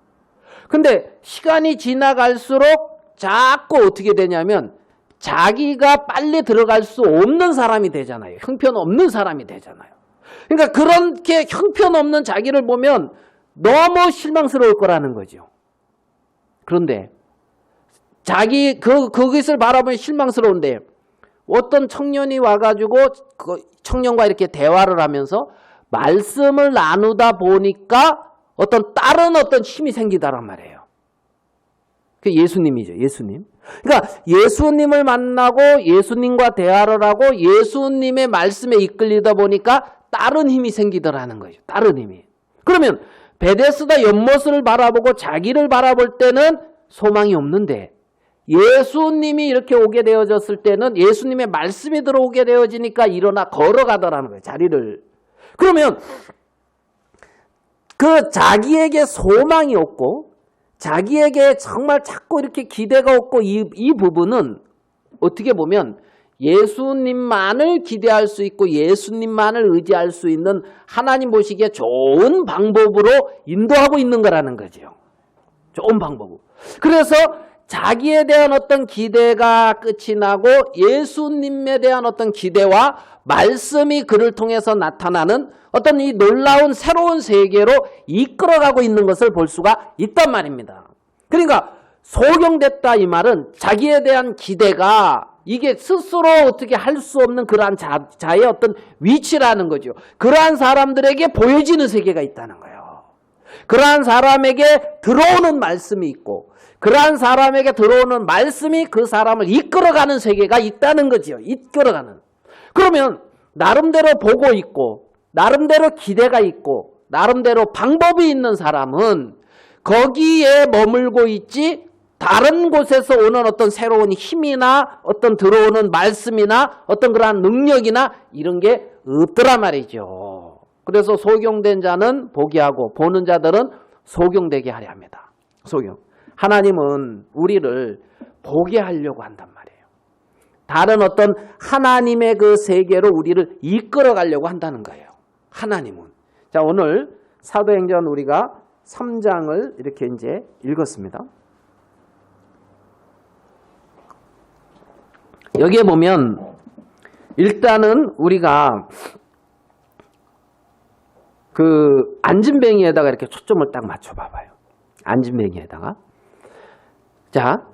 근데 시간이 지나갈수록 자꾸 어떻게 되냐면 자기가 빨리 들어갈 수 없는 사람이 되잖아요. 형편없는 사람이 되잖아요. 그러니까 그렇게 형편없는 자기를 보면 너무 실망스러울 거라는 거죠. 그런데 그것을 바라보면 실망스러운데 어떤 청년이 와가지고 그 청년과 이렇게 대화를 하면서 말씀을 나누다 보니까 다른 어떤 힘이 생기다란 말이에요. 그 예수님이죠. 예수님. 그러니까 예수님을 만나고 예수님과 대화를 하고 예수님의 말씀에 이끌리다 보니까 다른 힘이 생기더라는 거죠. 다른 힘이. 그러면 베데스다 연못을 바라보고 자기를 바라볼 때는 소망이 없는데 예수님이 이렇게 오게 되어졌을 때는 예수님의 말씀이 들어오게 되어지니까 일어나 걸어가더라는 거예요. 자리를. 그러면 그 자기에게 소망이 없고 자기에게 정말 자꾸 이렇게 기대가 없고 이 부분은 어떻게 보면 예수님만을 기대할 수 있고 예수님만을 의지할 수 있는 하나님 보시기에 좋은 방법으로 인도하고 있는 거라는 거죠. 좋은 방법. 그래서 자기에 대한 어떤 기대가 끝이 나고 예수님에 대한 어떤 기대와 말씀이 그를 통해서 나타나는 어떤 이 놀라운 새로운 세계로 이끌어가고 있는 것을 볼 수가 있단 말입니다. 그러니까 소경됐다 이 말은 자기에 대한 기대가 이게 스스로 어떻게 할 수 없는 그러한 자의 어떤 위치라는 거죠. 그러한 사람들에게 보여지는 세계가 있다는 거예요. 그러한 사람에게 들어오는 말씀이 있고 그러한 사람에게 들어오는 말씀이 그 사람을 이끌어가는 세계가 있다는 거지요. 이끌어가는. 그러면 나름대로 보고 있고 나름대로 기대가 있고 나름대로 방법이 있는 사람은 거기에 머물고 있지 다른 곳에서 오는 어떤 새로운 힘이나 어떤 들어오는 말씀이나 어떤 그러한 능력이나 이런 게 없더란 말이죠. 그래서 소경된 자는 보게 하고 보는 자들은 소경되게 하려 합니다. 소경. 하나님은 우리를 보게 하려고 한단 말이에요. 다른 어떤 하나님의 그 세계로 우리를 이끌어 가려고 한다는 거예요. 하나님은. 자, 오늘 사도행전 우리가 3장을 이렇게 이제 읽었습니다. 여기에 보면 일단은 우리가 그 안진뱅이에다가 이렇게 초점을 딱 맞춰 봐봐요. 안진뱅이에다가. 자,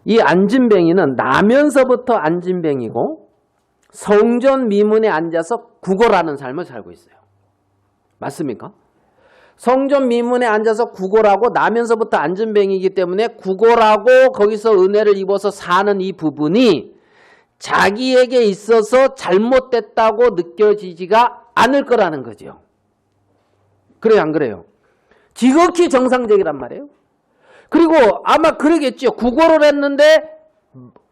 이 안진뱅이는 나면서부터 안진뱅이고 성전 미문에 앉아서 구걸하는 삶을 살고 있어요. 맞습니까? 성전 미문에 앉아서 구걸하고 나면서부터 안진뱅이이기 때문에 구걸하고 거기서 은혜를 입어서 사는 이 부분이 자기에게 있어서 잘못됐다고 느껴지지가 않을 거라는 거죠. 그래요, 안 그래요? 지극히 정상적이란 말이에요. 그리고 아마 그러겠죠. 구걸을 했는데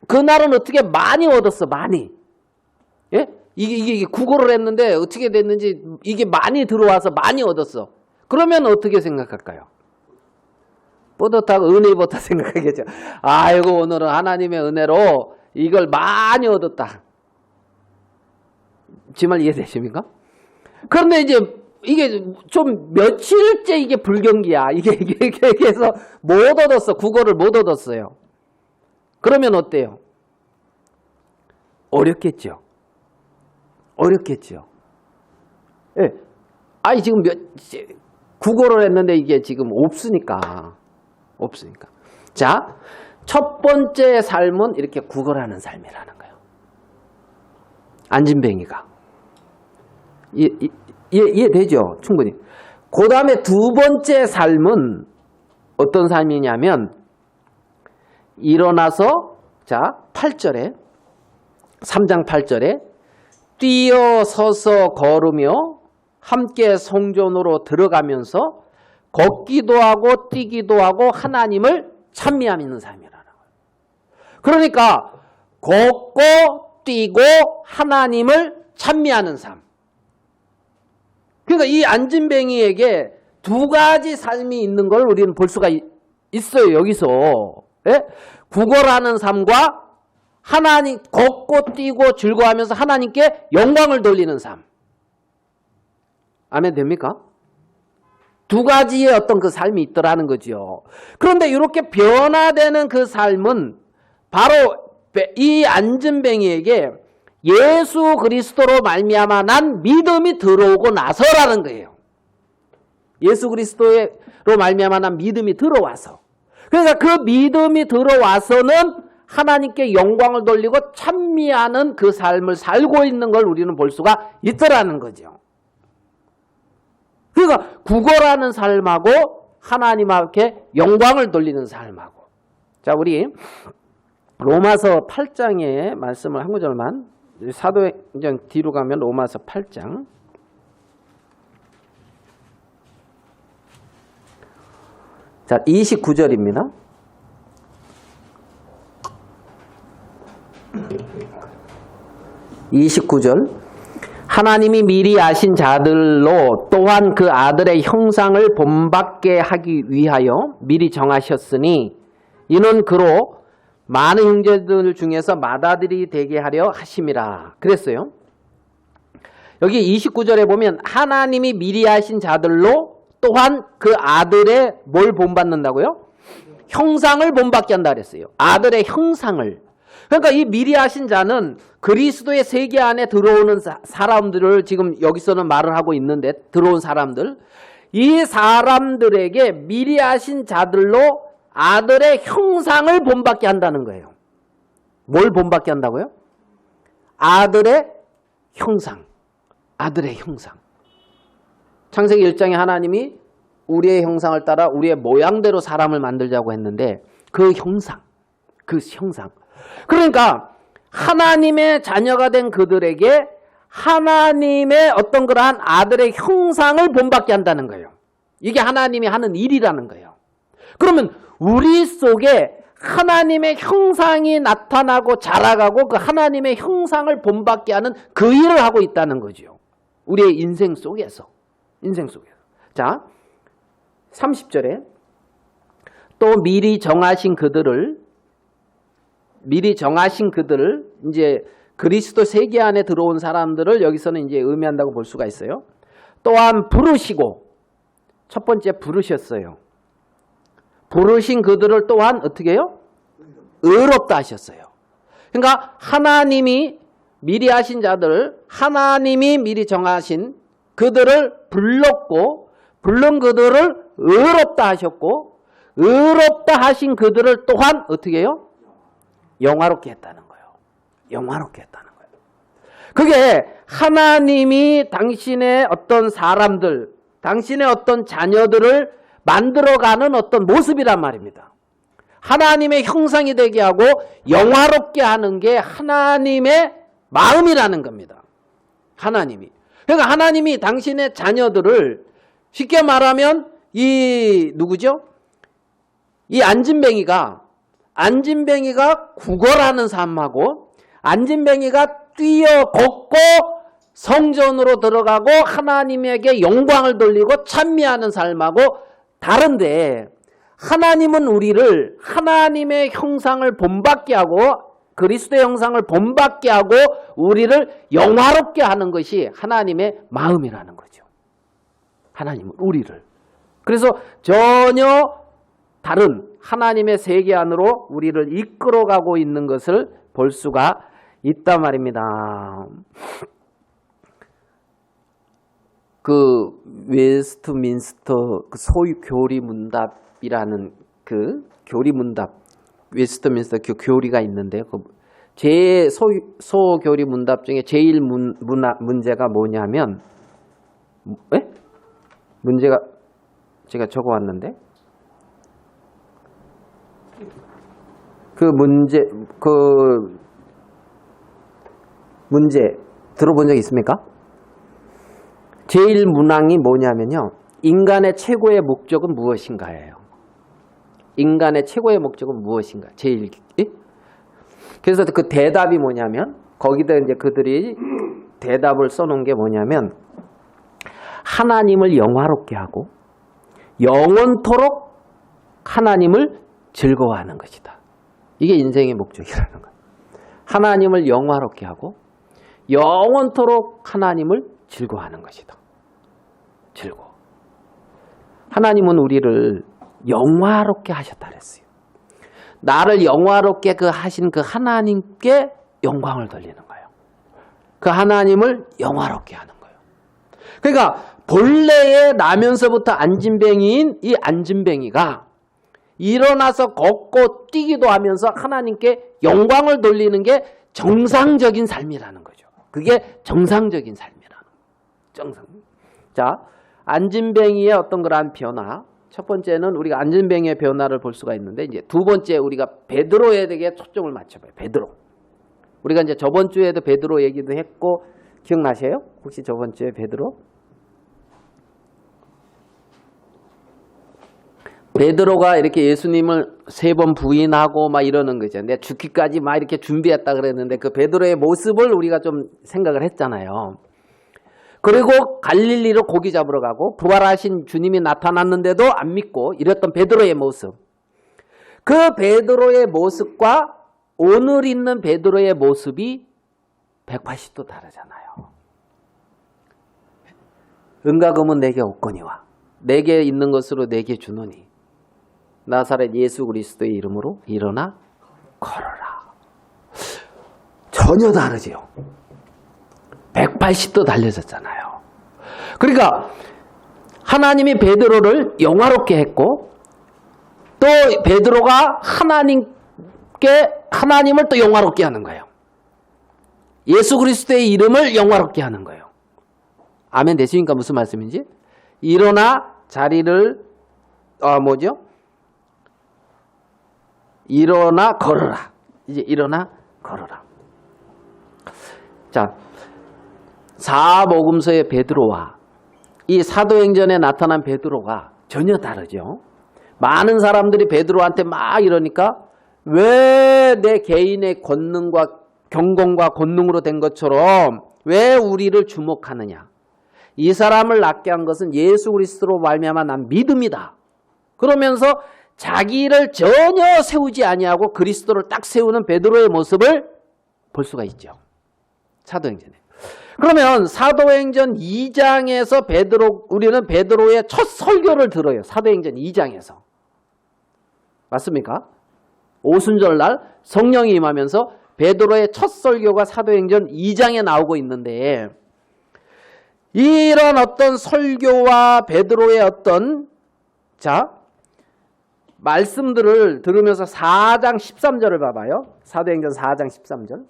그날은 어떻게 많이 얻었어, 많이. 예? 이게 구걸을 했는데 어떻게 됐는지 이게 많이 들어와서 많이 얻었어. 그러면 어떻게 생각할까요? 뿌듯하고 은혜 입었다 생각하겠죠. 아이고, 오늘은 하나님의 은혜로 이걸 많이 얻었다. 제 말 이해되십니까? 그런데 이제 이게 좀 며칠째 이게 불경기야. 이게 해서 못 얻었어. 국어를 못 얻었어요. 그러면 어때요? 어렵겠죠. 어렵겠죠. 예. 아니, 지금 국어를 했는데 이게 지금 없으니까. 없으니까. 자, 첫 번째 삶은 이렇게 구걸하는 삶이라는 거예요. 안진뱅이가. 이해되죠? 충분히. 그 다음에 두 번째 삶은 어떤 삶이냐면 일어나서 자 8절에 3장 8절에 뛰어서서 걸으며 함께 성전으로 들어가면서 걷기도 하고 뛰기도 하고 하나님을 찬미하는 삶이라는 거예요. 그러니까 걷고 뛰고 하나님을 찬미하는 삶. 그러니까 이 안진뱅이에게 두 가지 삶이 있는 걸 우리는 볼 수가 있어요. 여기서. 예? 구걸하는 삶과 하나님 걷고 뛰고 즐거워하면서 하나님께 영광을 돌리는 삶. 아멘 됩니까? 두 가지의 어떤 그 삶이 있더라는 거죠. 그런데 이렇게 변화되는 그 삶은 바로 이 안진뱅이에게 예수 그리스도로 말미암아 난 믿음이 들어오고 나서라는 거예요. 예수 그리스도로 말미암아 난 믿음이 들어와서. 그러니까 그 믿음이 들어와서는 하나님께 영광을 돌리고 찬미하는 그 삶을 살고 있는 걸 우리는 볼 수가 있더라는 거죠. 그러니까 구걸하는 삶하고 하나님 앞에 영광을 돌리는 삶하고. 자, 우리 로마서 8장의 말씀을 한 구절만, 사도행전 뒤로 가면 로마서 8장. 자, 29절입니다. 하나님이 미리 아신 자들로 또한 그 아들의 형상을 본받게 하기 위하여 미리 정하셨으니 이는 그로 많은 형제들 중에서 맏아들이 되게 하려 하심이라. 그랬어요. 여기 29절에 보면 하나님이 미리 하신 자들로 또한 그 아들의 뭘 본받는다고요? 형상을 본받게 한다 그랬어요. 아들의 형상을. 그러니까 이 미리 하신 자는 그리스도의 세계 안에 들어오는 사람들을 지금 여기서는 말을 하고 있는데, 들어온 사람들, 이 사람들에게 미리 하신 자들로 아들의 형상을 본받게 한다는 거예요. 뭘 본받게 한다고요? 아들의 형상. 아들의 형상. 창세기 1장에 하나님이 우리의 형상을 따라 우리의 모양대로 사람을 만들자고 했는데 그 형상. 그러니까 하나님의 자녀가 된 그들에게 하나님의 어떤 그러한 아들의 형상을 본받게 한다는 거예요. 이게 하나님이 하는 일이라는 거예요. 그러면 우리 속에 하나님의 형상이 나타나고 자라가고 그 하나님의 형상을 본받게 하는 그 일을 하고 있다는 거죠. 우리의 인생 속에서. 자, 30절에 또 미리 정하신 그들을 이제 그리스도 세계 안에 들어온 사람들을 여기서는 이제 의미한다고 볼 수가 있어요. 또한 부르시고, 첫 번째 부르셨어요. 부르신 그들을 또한 어떻게 해요? 의롭다 하셨어요. 그러니까 하나님이 미리 하신 자들, 하나님이 미리 정하신 그들을 불렀고, 부른 그들을 의롭다 하셨고, 의롭다 하신 그들을 또한 어떻게 해요? 영화롭게 했다는 거예요. 영화롭게 했다는 거예요. 그게 하나님이 당신의 어떤 사람들, 당신의 어떤 자녀들을 만들어가는 어떤 모습이란 말입니다. 하나님의 형상이 되게 하고 영화롭게 하는 게 하나님의 마음이라는 겁니다. 하나님이. 그러니까 하나님이 당신의 자녀들을 쉽게 말하면 이 누구죠? 이 안진뱅이가 구걸하는 삶하고 안진뱅이가 뛰어 걷고 성전으로 들어가고 하나님에게 영광을 돌리고 찬미하는 삶하고 다른데, 하나님은 우리를 하나님의 형상을 본받게 하고 그리스도의 형상을 본받게 하고 우리를 영화롭게 하는 것이 하나님의 마음이라는 거죠. 하나님은 우리를. 그래서 전혀 다른 하나님의 세계 안으로 우리를 이끌어가고 있는 것을 볼 수가 있단 말입니다. 그 웨스트민스터 그 소위 교리문답이라는 그 교리문답, 웨스트민스터 그 교리가 있는데요. 그 제 소교리문답 중에 제일 문제가 뭐냐면, 문제가 제가 적어왔는데, 그 문제 들어본 적 있습니까? 제일 문항이 뭐냐면요. 인간의 최고의 목적은 무엇인가예요. 인간의 최고의 목적은 무엇인가? 그래서 그 대답이 뭐냐면, 거기다 이제 그들이 대답을 써놓은 게 뭐냐면, 하나님을 영화롭게 하고 영원토록 하나님을 즐거워하는 것이다. 이게 인생의 목적이라는 거예요. 하나님을 영화롭게 하고 영원토록 하나님을 즐거워하는 것이다. 즐거워. 하나님은 우리를 영화롭게 하셨다 그랬어요. 나를 영화롭게 하신 그 하나님께 영광을 돌리는 거예요. 그 하나님을 영화롭게 하는 거예요. 그러니까 본래의 나면서부터 안진뱅이인 이 안진뱅이가 일어나서 걷고 뛰기도 하면서 하나님께 영광을 돌리는 게 정상적인 삶이라는 거죠. 그게 정상적인 삶이라는 거예요. 자, 안진뱅이의 어떤 그러한 변화. 첫 번째는 우리가 안진뱅이의 변화를 볼 수가 있는데, 이제 두 번째 우리가 베드로에게 초점을 맞춰봐요. 베드로. 우리가 이제 저번 주에도 베드로 얘기도 했고, 기억나세요? 혹시 저번 주에 베드로? 베드로가 이렇게 예수님을 3번 부인하고 막 이러는 거죠. 내가 죽기까지 막 이렇게 준비했다 그랬는데 그 베드로의 모습을 우리가 좀 생각을 했잖아요. 그리고 갈릴리로 고기 잡으러 가고 부활하신 주님이 나타났는데도 안 믿고 이랬던 베드로의 모습. 그 베드로의 모습과 오늘 있는 베드로의 모습이 180도 다르잖아요. 은과 금은 내게 없거니와 내게 있는 것으로 내게 주노니. 나사렛 예수 그리스도의 이름으로 일어나 걸어라. 전혀 다르죠. 180도 달려졌잖아요. 그러니까 하나님이 베드로를 영화롭게 했고 또 베드로가 하나님을 또 영화롭게 하는 거예요. 예수 그리스도의 이름을 영화롭게 하는 거예요. 아멘 되십니까? 무슨 말씀인지? 일어나 자리를 일어나 걸어라. 이제 일어나 걸어라. 자, 사복음서의 베드로와 이 사도행전에 나타난 베드로가 전혀 다르죠. 많은 사람들이 베드로한테 막 이러니까 왜 내 개인의 권능과 경공과 권능으로 된 것처럼 왜 우리를 주목하느냐. 이 사람을 낫게 한 것은 예수 그리스도로 말미암아 난 믿음이다. 그러면서 자기를 전혀 세우지 아니하고 그리스도를 딱 세우는 베드로의 모습을 볼 수가 있죠. 사도행전에. 그러면 사도행전 2장에서 우리는 베드로의 첫 설교를 들어요. 사도행전 2장에서. 맞습니까? 오순절날 성령이 임하면서 베드로의 첫 설교가 사도행전 2장에 나오고 있는데 이런 어떤 설교와 베드로의 어떤 말씀들을 들으면서 4장 13절을 봐봐요. 사도행전 4장 13절.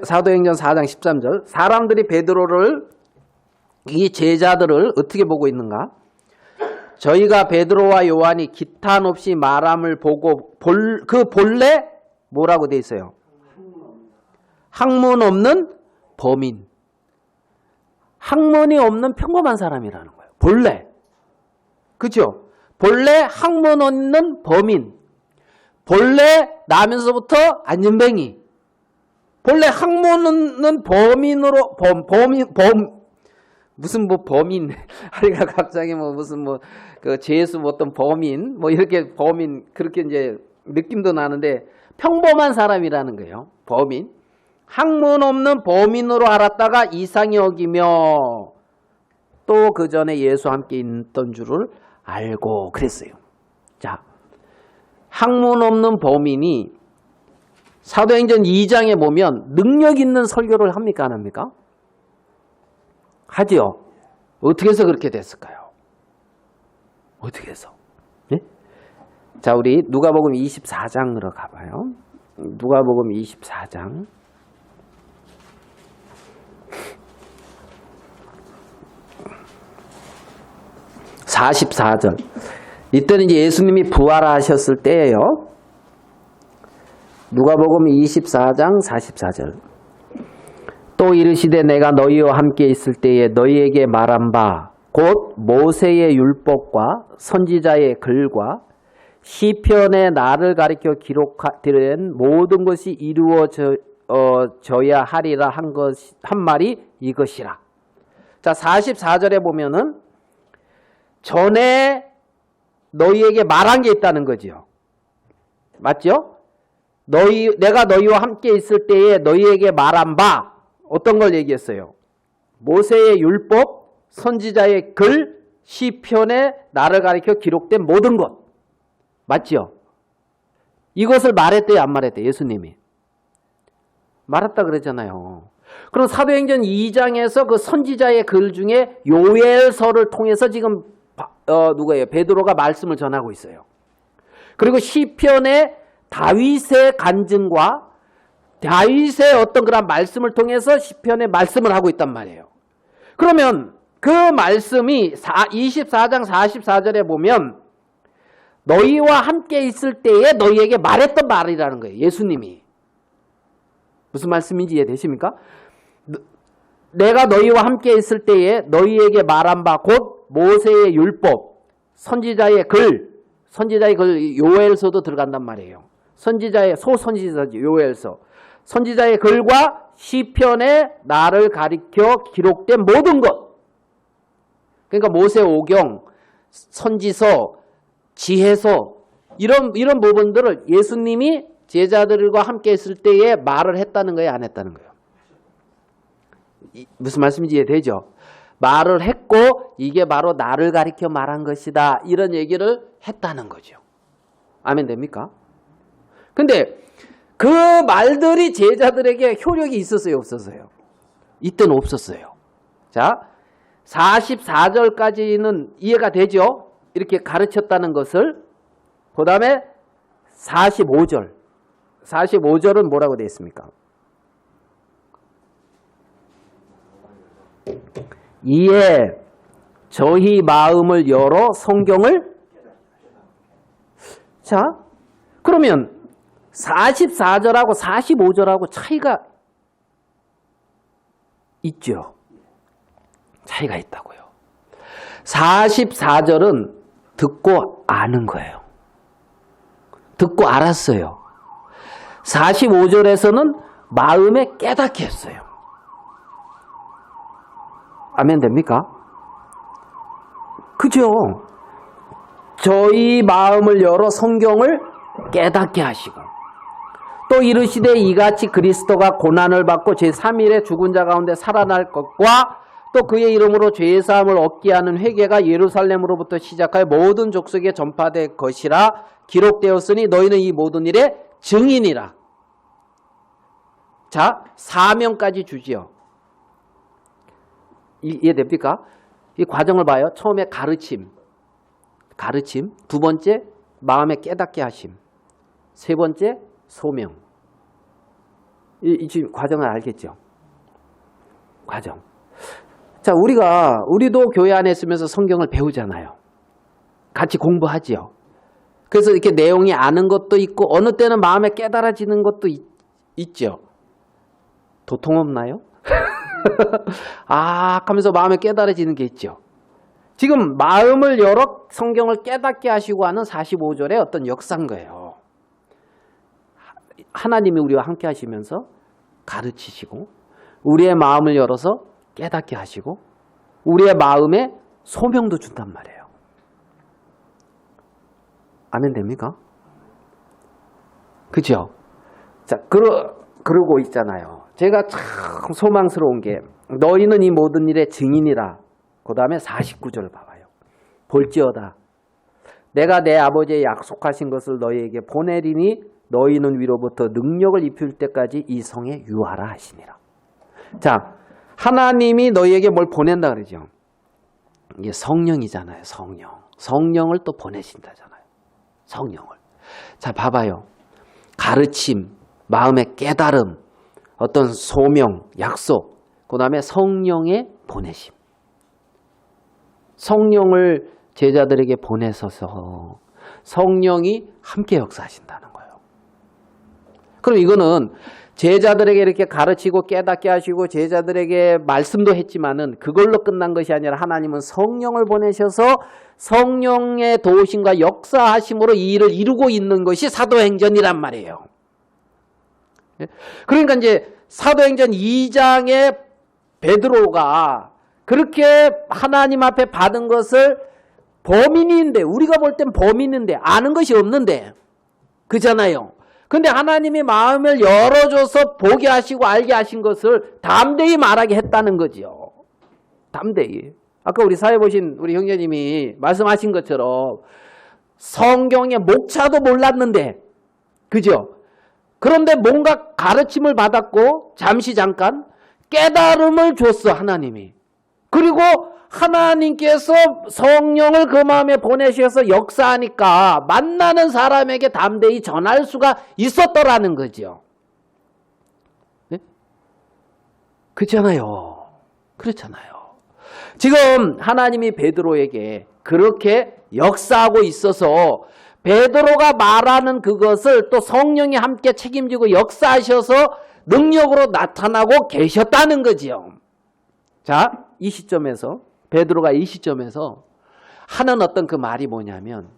사도행전 4장 13절. 사람들이 베드로를 이 제자들을 어떻게 보고 있는가? 저희가 베드로와 요한이 기탄 없이 말함을 보고 그 본래 뭐라고 돼 있어요? 학문 없는 범인. 학문이 없는 평범한 사람이라는 거예요. 본래. 그죠? 본래 학문 없는 범인. 본래 나면서부터 안전뱅이. 본래 학문 없는 범인으로 무슨 범인 하니까 갑자기 무슨 그 재수 어떤 범인 이렇게 범인 그렇게 이제 느낌도 나는데 평범한 사람이라는 거예요. 범인. 학문 없는 범인으로 알았다가 이상히 여기며 또 그 전에 예수와 함께 있던 줄을 알고 그랬어요. 자, 학문 없는 범인이 사도행전 2장에 보면 능력 있는 설교를 합니까? 안 합니까? 하지요. 어떻게 해서 그렇게 됐을까요? 어떻게 해서? 네? 자, 우리 누가복음 24장으로 가봐요. 누가복음 24장. 44절. 이때는 이제 예수님이 부활하셨을 때예요. 누가복음 24장 44절. 또 이르시되 내가 너희와 함께 있을 때에 너희에게 말한 바 곧 모세의 율법과 선지자의 글과 시편의 나를 가리켜 기록된 모든 것이 이루어져야 하리라 한 말이 이것이라. 자, 44절에 보면은 전에 너희에게 말한 게 있다는 거죠. 맞죠? 내가 너희와 함께 있을 때에 너희에게 말한 바 어떤 걸 얘기했어요? 모세의 율법, 선지자의 글, 시편에 나를 가리켜 기록된 모든 것. 맞죠? 이것을 말했대요, 안 말했대요? 예수님이. 말했다 그랬잖아요. 그럼 사도행전 2장에서 그 선지자의 글 중에 요엘서를 통해서 지금 누구예요? 베드로가 말씀을 전하고 있어요. 그리고 시편의 다윗의 간증과 다윗의 어떤 그런 말씀을 통해서 시편의 말씀을 하고 있단 말이에요. 그러면 그 말씀이 24장 44절에 보면 너희와 함께 있을 때에 너희에게 말했던 말이라는 거예요. 예수님이. 무슨 말씀인지 이해되십니까? 내가 너희와 함께 있을 때에 너희에게 말한 바 곧 모세의 율법, 선지자의 글 요엘서도 들어간단 말이에요. 소선지자죠. 요엘서. 선지자의 글과 시편에 나를 가리켜 기록된 모든 것. 그러니까 모세오경, 선지서, 지혜서 이런 부분들을 예수님이 제자들과 함께 있을 때에 말을 했다는 거예요? 안 했다는 거예요? 무슨 말씀인지 이해되죠? 말을 했고 이게 바로 나를 가리켜 말한 것이다. 이런 얘기를 했다는 거죠. 아멘 됩니까? 근데 그 말들이 제자들에게 효력이 있었어요, 없었어요? 이때는 없었어요. 자, 44절까지는 이해가 되죠? 이렇게 가르쳤다는 것을. 그 다음에 45절. 45절은 뭐라고 되어 있습니까? 이에 저희 마음을 열어 성경을. 자, 그러면 44절하고 45절하고 차이가 있죠. 차이가 있다고요. 44절은 듣고 아는 거예요. 듣고 알았어요. 45절에서는 마음에 깨닫게 했어요. 아멘 됩니까? 그죠? 저희 마음을 열어 성경을 깨닫게 하시고 또 이르시되 이같이 그리스도가 고난을 받고 제3일에 죽은 자 가운데 살아날 것과 또 그의 이름으로 죄사함을 얻게 하는 회개가 예루살렘으로부터 시작하여 모든 족속에 전파될 것이라 기록되었으니 너희는 이 모든 일의 증인이라. 자, 사명까지 주지요. 이해됩니까? 이 과정을 봐요. 처음에 가르침, 두 번째 마음에 깨닫게 하심, 세 번째 소명. 이 지금 과정을 알겠죠? 과정. 자, 우리도 교회 안에 있으면서 성경을 배우잖아요. 같이 공부하지요. 그래서 이렇게 내용이 아는 것도 있고 어느 때는 마음에 깨달아지는 것도 있죠. 도통 없나요? 아, 하면서 마음에 깨달아지는 게 있죠. 지금 마음을 열어 성경을 깨닫게 하시고 하는 45절의 어떤 역사인 거예요. 하나님이 우리와 함께 하시면서 가르치시고 우리의 마음을 열어서 깨닫게 하시고 우리의 마음에 소명도 준단 말이에요. 아멘 됩니까? 그죠? 자, 그러고 있잖아요. 제가 참 소망스러운 게 너희는 이 모든 일의 증인이라. 그 다음에 49절 봐봐요. 볼지어다 내가 내 아버지의 약속하신 것을 너희에게 보내리니 너희는 위로부터 능력을 입힐 때까지 이 성에 유하라 하시니라. 자, 하나님이 너희에게 뭘 보낸다 그러죠. 이게 성령이잖아요. 성령을 또 보내신다잖아요. 성령을. 자, 봐봐요. 가르침, 마음의 깨달음, 어떤 소명, 약속, 그 다음에 성령의 보내심. 성령을 제자들에게 보내셔서 성령이 함께 역사하신다는 거예요. 그럼 이거는 제자들에게 이렇게 가르치고 깨닫게 하시고 제자들에게 말씀도 했지만은 그걸로 끝난 것이 아니라 하나님은 성령을 보내셔서 성령의 도우심과 역사하심으로 이 일을 이루고 있는 것이 사도행전이란 말이에요. 그러니까 이제 사도행전 2장에 베드로가 그렇게 하나님 앞에 받은 것을 범인인데 우리가 볼 땐 범인인데 아는 것이 없는데 그잖아요. 근데 하나님이 마음을 열어줘서 보게 하시고 알게 하신 것을 담대히 말하게 했다는 거죠. 담대히. 아까 우리 사회 보신 우리 형제님이 말씀하신 것처럼 성경의 목차도 몰랐는데 그죠? 그런데 뭔가 가르침을 받았고 잠깐 깨달음을 줬어 하나님이. 그리고 하나님께서 성령을 그 마음에 보내셔서 역사하니까 만나는 사람에게 담대히 전할 수가 있었더라는 거죠. 네? 그렇잖아요. 지금 하나님이 베드로에게 그렇게 역사하고 있어서 베드로가 말하는 그것을 또 성령이 함께 책임지고 역사하셔서 능력으로 나타나고 계셨다는 거지요. 자, 이 시점에서 베드로가 이 시점에서 하는 어떤 그 말이 뭐냐면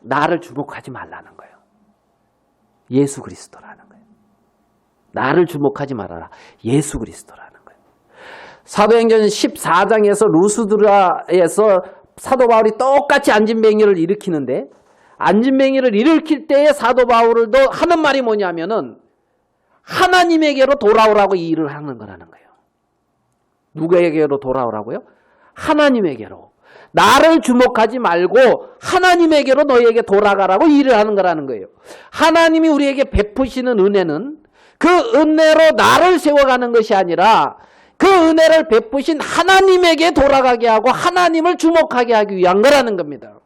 나를 주목하지 말라는 거예요. 예수 그리스도라는 거예요. 나를 주목하지 말아라. 예수 그리스도라는 거예요. 사도행전 14장에서 루스드라에서 사도 바울이 똑같이 안진뱅이를 일으키는데 안진뱅이를 일으킬 때에 사도 바울도 하는 말이 뭐냐면은 하나님에게로 돌아오라고 이 일을 하는 거라는 거예요. 누구에게로 돌아오라고요? 하나님에게로. 나를 주목하지 말고 하나님에게로 너희에게 돌아가라고 일을 하는 거라는 거예요. 하나님이 우리에게 베푸시는 은혜는 그 은혜로 나를 세워가는 것이 아니라 그 은혜를 베푸신 하나님에게 돌아가게 하고 하나님을 주목하게 하기 위한 거라는 겁니다.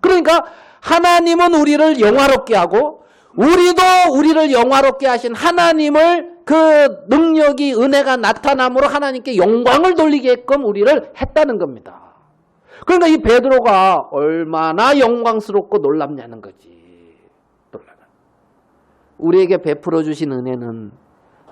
그러니까 하나님은 우리를 영화롭게 하고 우리도 우리를 영화롭게 하신 하나님을 그 능력이 은혜가 나타남으로 하나님께 영광을 돌리게끔 우리를 했다는 겁니다. 그러니까 이 베드로가 얼마나 영광스럽고 놀랍냐는 거지. 우리에게 베풀어 주신 은혜는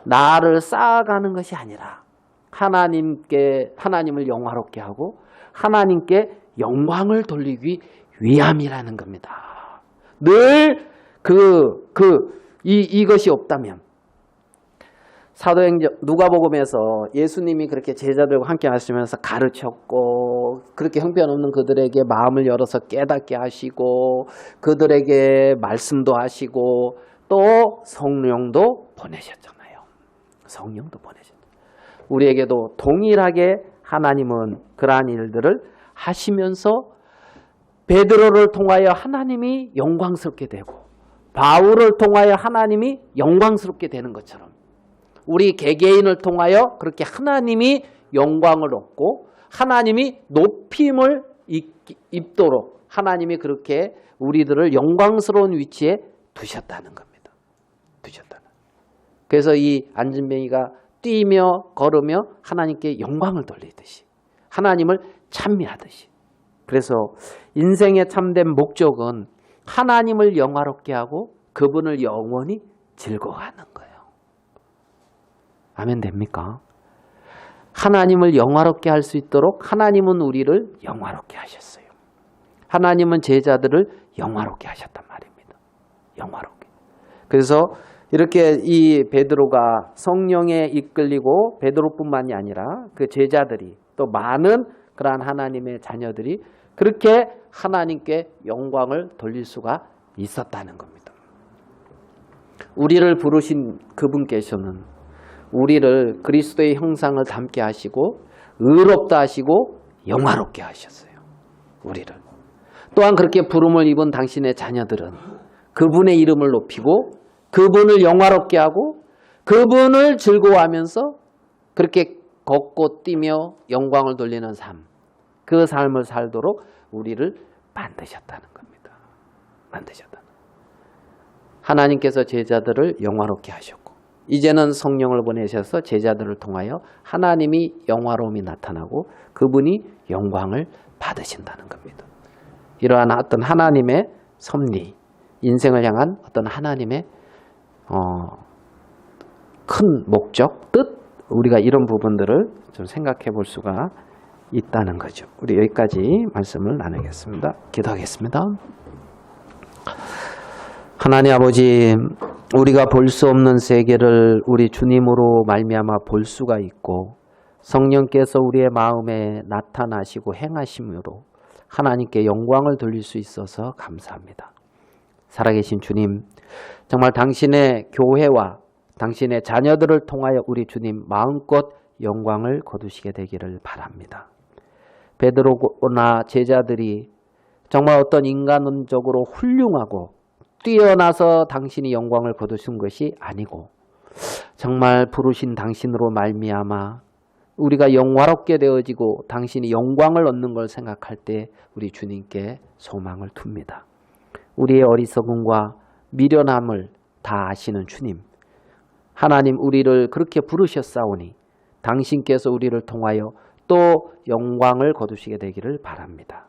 나를 쌓아가는 것이 아니라 하나님을 영화롭게 하고 하나님께 영광을 돌리기 위함이라는 겁니다. 늘 이것이 없다면 사도행전 누가복음에서 예수님이 그렇게 제자들과 함께 하시면서 가르쳤고 그렇게 형편없는 그들에게 마음을 열어서 깨닫게 하시고 그들에게 말씀도 하시고 또 성령도 보내셨잖아요. 성령도 보내셨죠. 우리에게도 동일하게 하나님은 그러한 일들을 하시면서 베드로를 통하여 하나님이 영광스럽게 되고 바울을 통하여 하나님이 영광스럽게 되는 것처럼 우리 개개인을 통하여 그렇게 하나님이 영광을 얻고 하나님이 높임을 입도록 하나님이 그렇게 우리들을 영광스러운 위치에 두셨다는 겁니다. 그래서 이 안진뱅이가 뛰며 걸으며 하나님께 영광을 돌리듯이 하나님을 찬미하듯이 그래서 인생의 참된 목적은 하나님을 영화롭게 하고 그분을 영원히 즐거워하는 거예요. 아멘 됩니까? 하나님을 영화롭게 할 수 있도록 하나님은 우리를 영화롭게 하셨어요. 하나님은 제자들을 영화롭게 하셨단 말입니다. 영화롭게. 그래서 이렇게 이 베드로가 성령에 이끌리고 베드로뿐만이 아니라 그 제자들이 또 많은 그러한 하나님의 자녀들이 그렇게 하나님께 영광을 돌릴 수가 있었다는 겁니다. 우리를 부르신 그분께서는 우리를 그리스도의 형상을 닮게 하시고 의롭다 하시고 영화롭게 하셨어요. 우리를. 또한 그렇게 부름을 입은 당신의 자녀들은 그분의 이름을 높이고 그분을 영화롭게 하고 그분을 즐거워하면서 그렇게 걷고 뛰며 영광을 돌리는 삶, 그 삶을 살도록 우리를 만드셨다는 겁니다. 하나님께서 제자들을 영화롭게 하셨고 이제는 성령을 보내셔서 제자들을 통하여 하나님이 영화로움이 나타나고 그분이 영광을 받으신다는 겁니다. 이러한 어떤 하나님의 섭리, 인생을 향한 어떤 하나님의 큰 목적, 뜻, 우리가 이런 부분들을 좀 생각해 볼 수가 있다는 거죠. 우리 여기까지 말씀을 나누겠습니다. 기도하겠습니다. 하나님 아버지, 우리가 볼 수 없는 세계를 우리 주님으로 말미암아 볼 수가 있고 성령께서 우리의 마음에 나타나시고 행하심으로 하나님께 영광을 돌릴 수 있어서 감사합니다. 살아계신 주님, 정말 당신의 교회와 당신의 자녀들을 통하여 우리 주님 마음껏 영광을 거두시게 되기를 바랍니다. 베드로나 제자들이 정말 어떤 인간적으로 훌륭하고 뛰어나서 당신이 영광을 거두신 것이 아니고 정말 부르신 당신으로 말미암아 우리가 영화롭게 되어지고 당신이 영광을 얻는 걸 생각할 때 우리 주님께 소망을 둡니다. 우리의 어리석음과 미련함을 다 아시는 주님, 하나님 우리를 그렇게 부르셨사오니 당신께서 우리를 통하여 또 영광을 거두시게 되기를 바랍니다.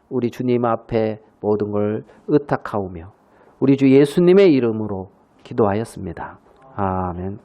우리 주님 앞에 모든 걸 의탁하오며 우리 주 예수님의 이름으로 기도하였습니다. 아멘.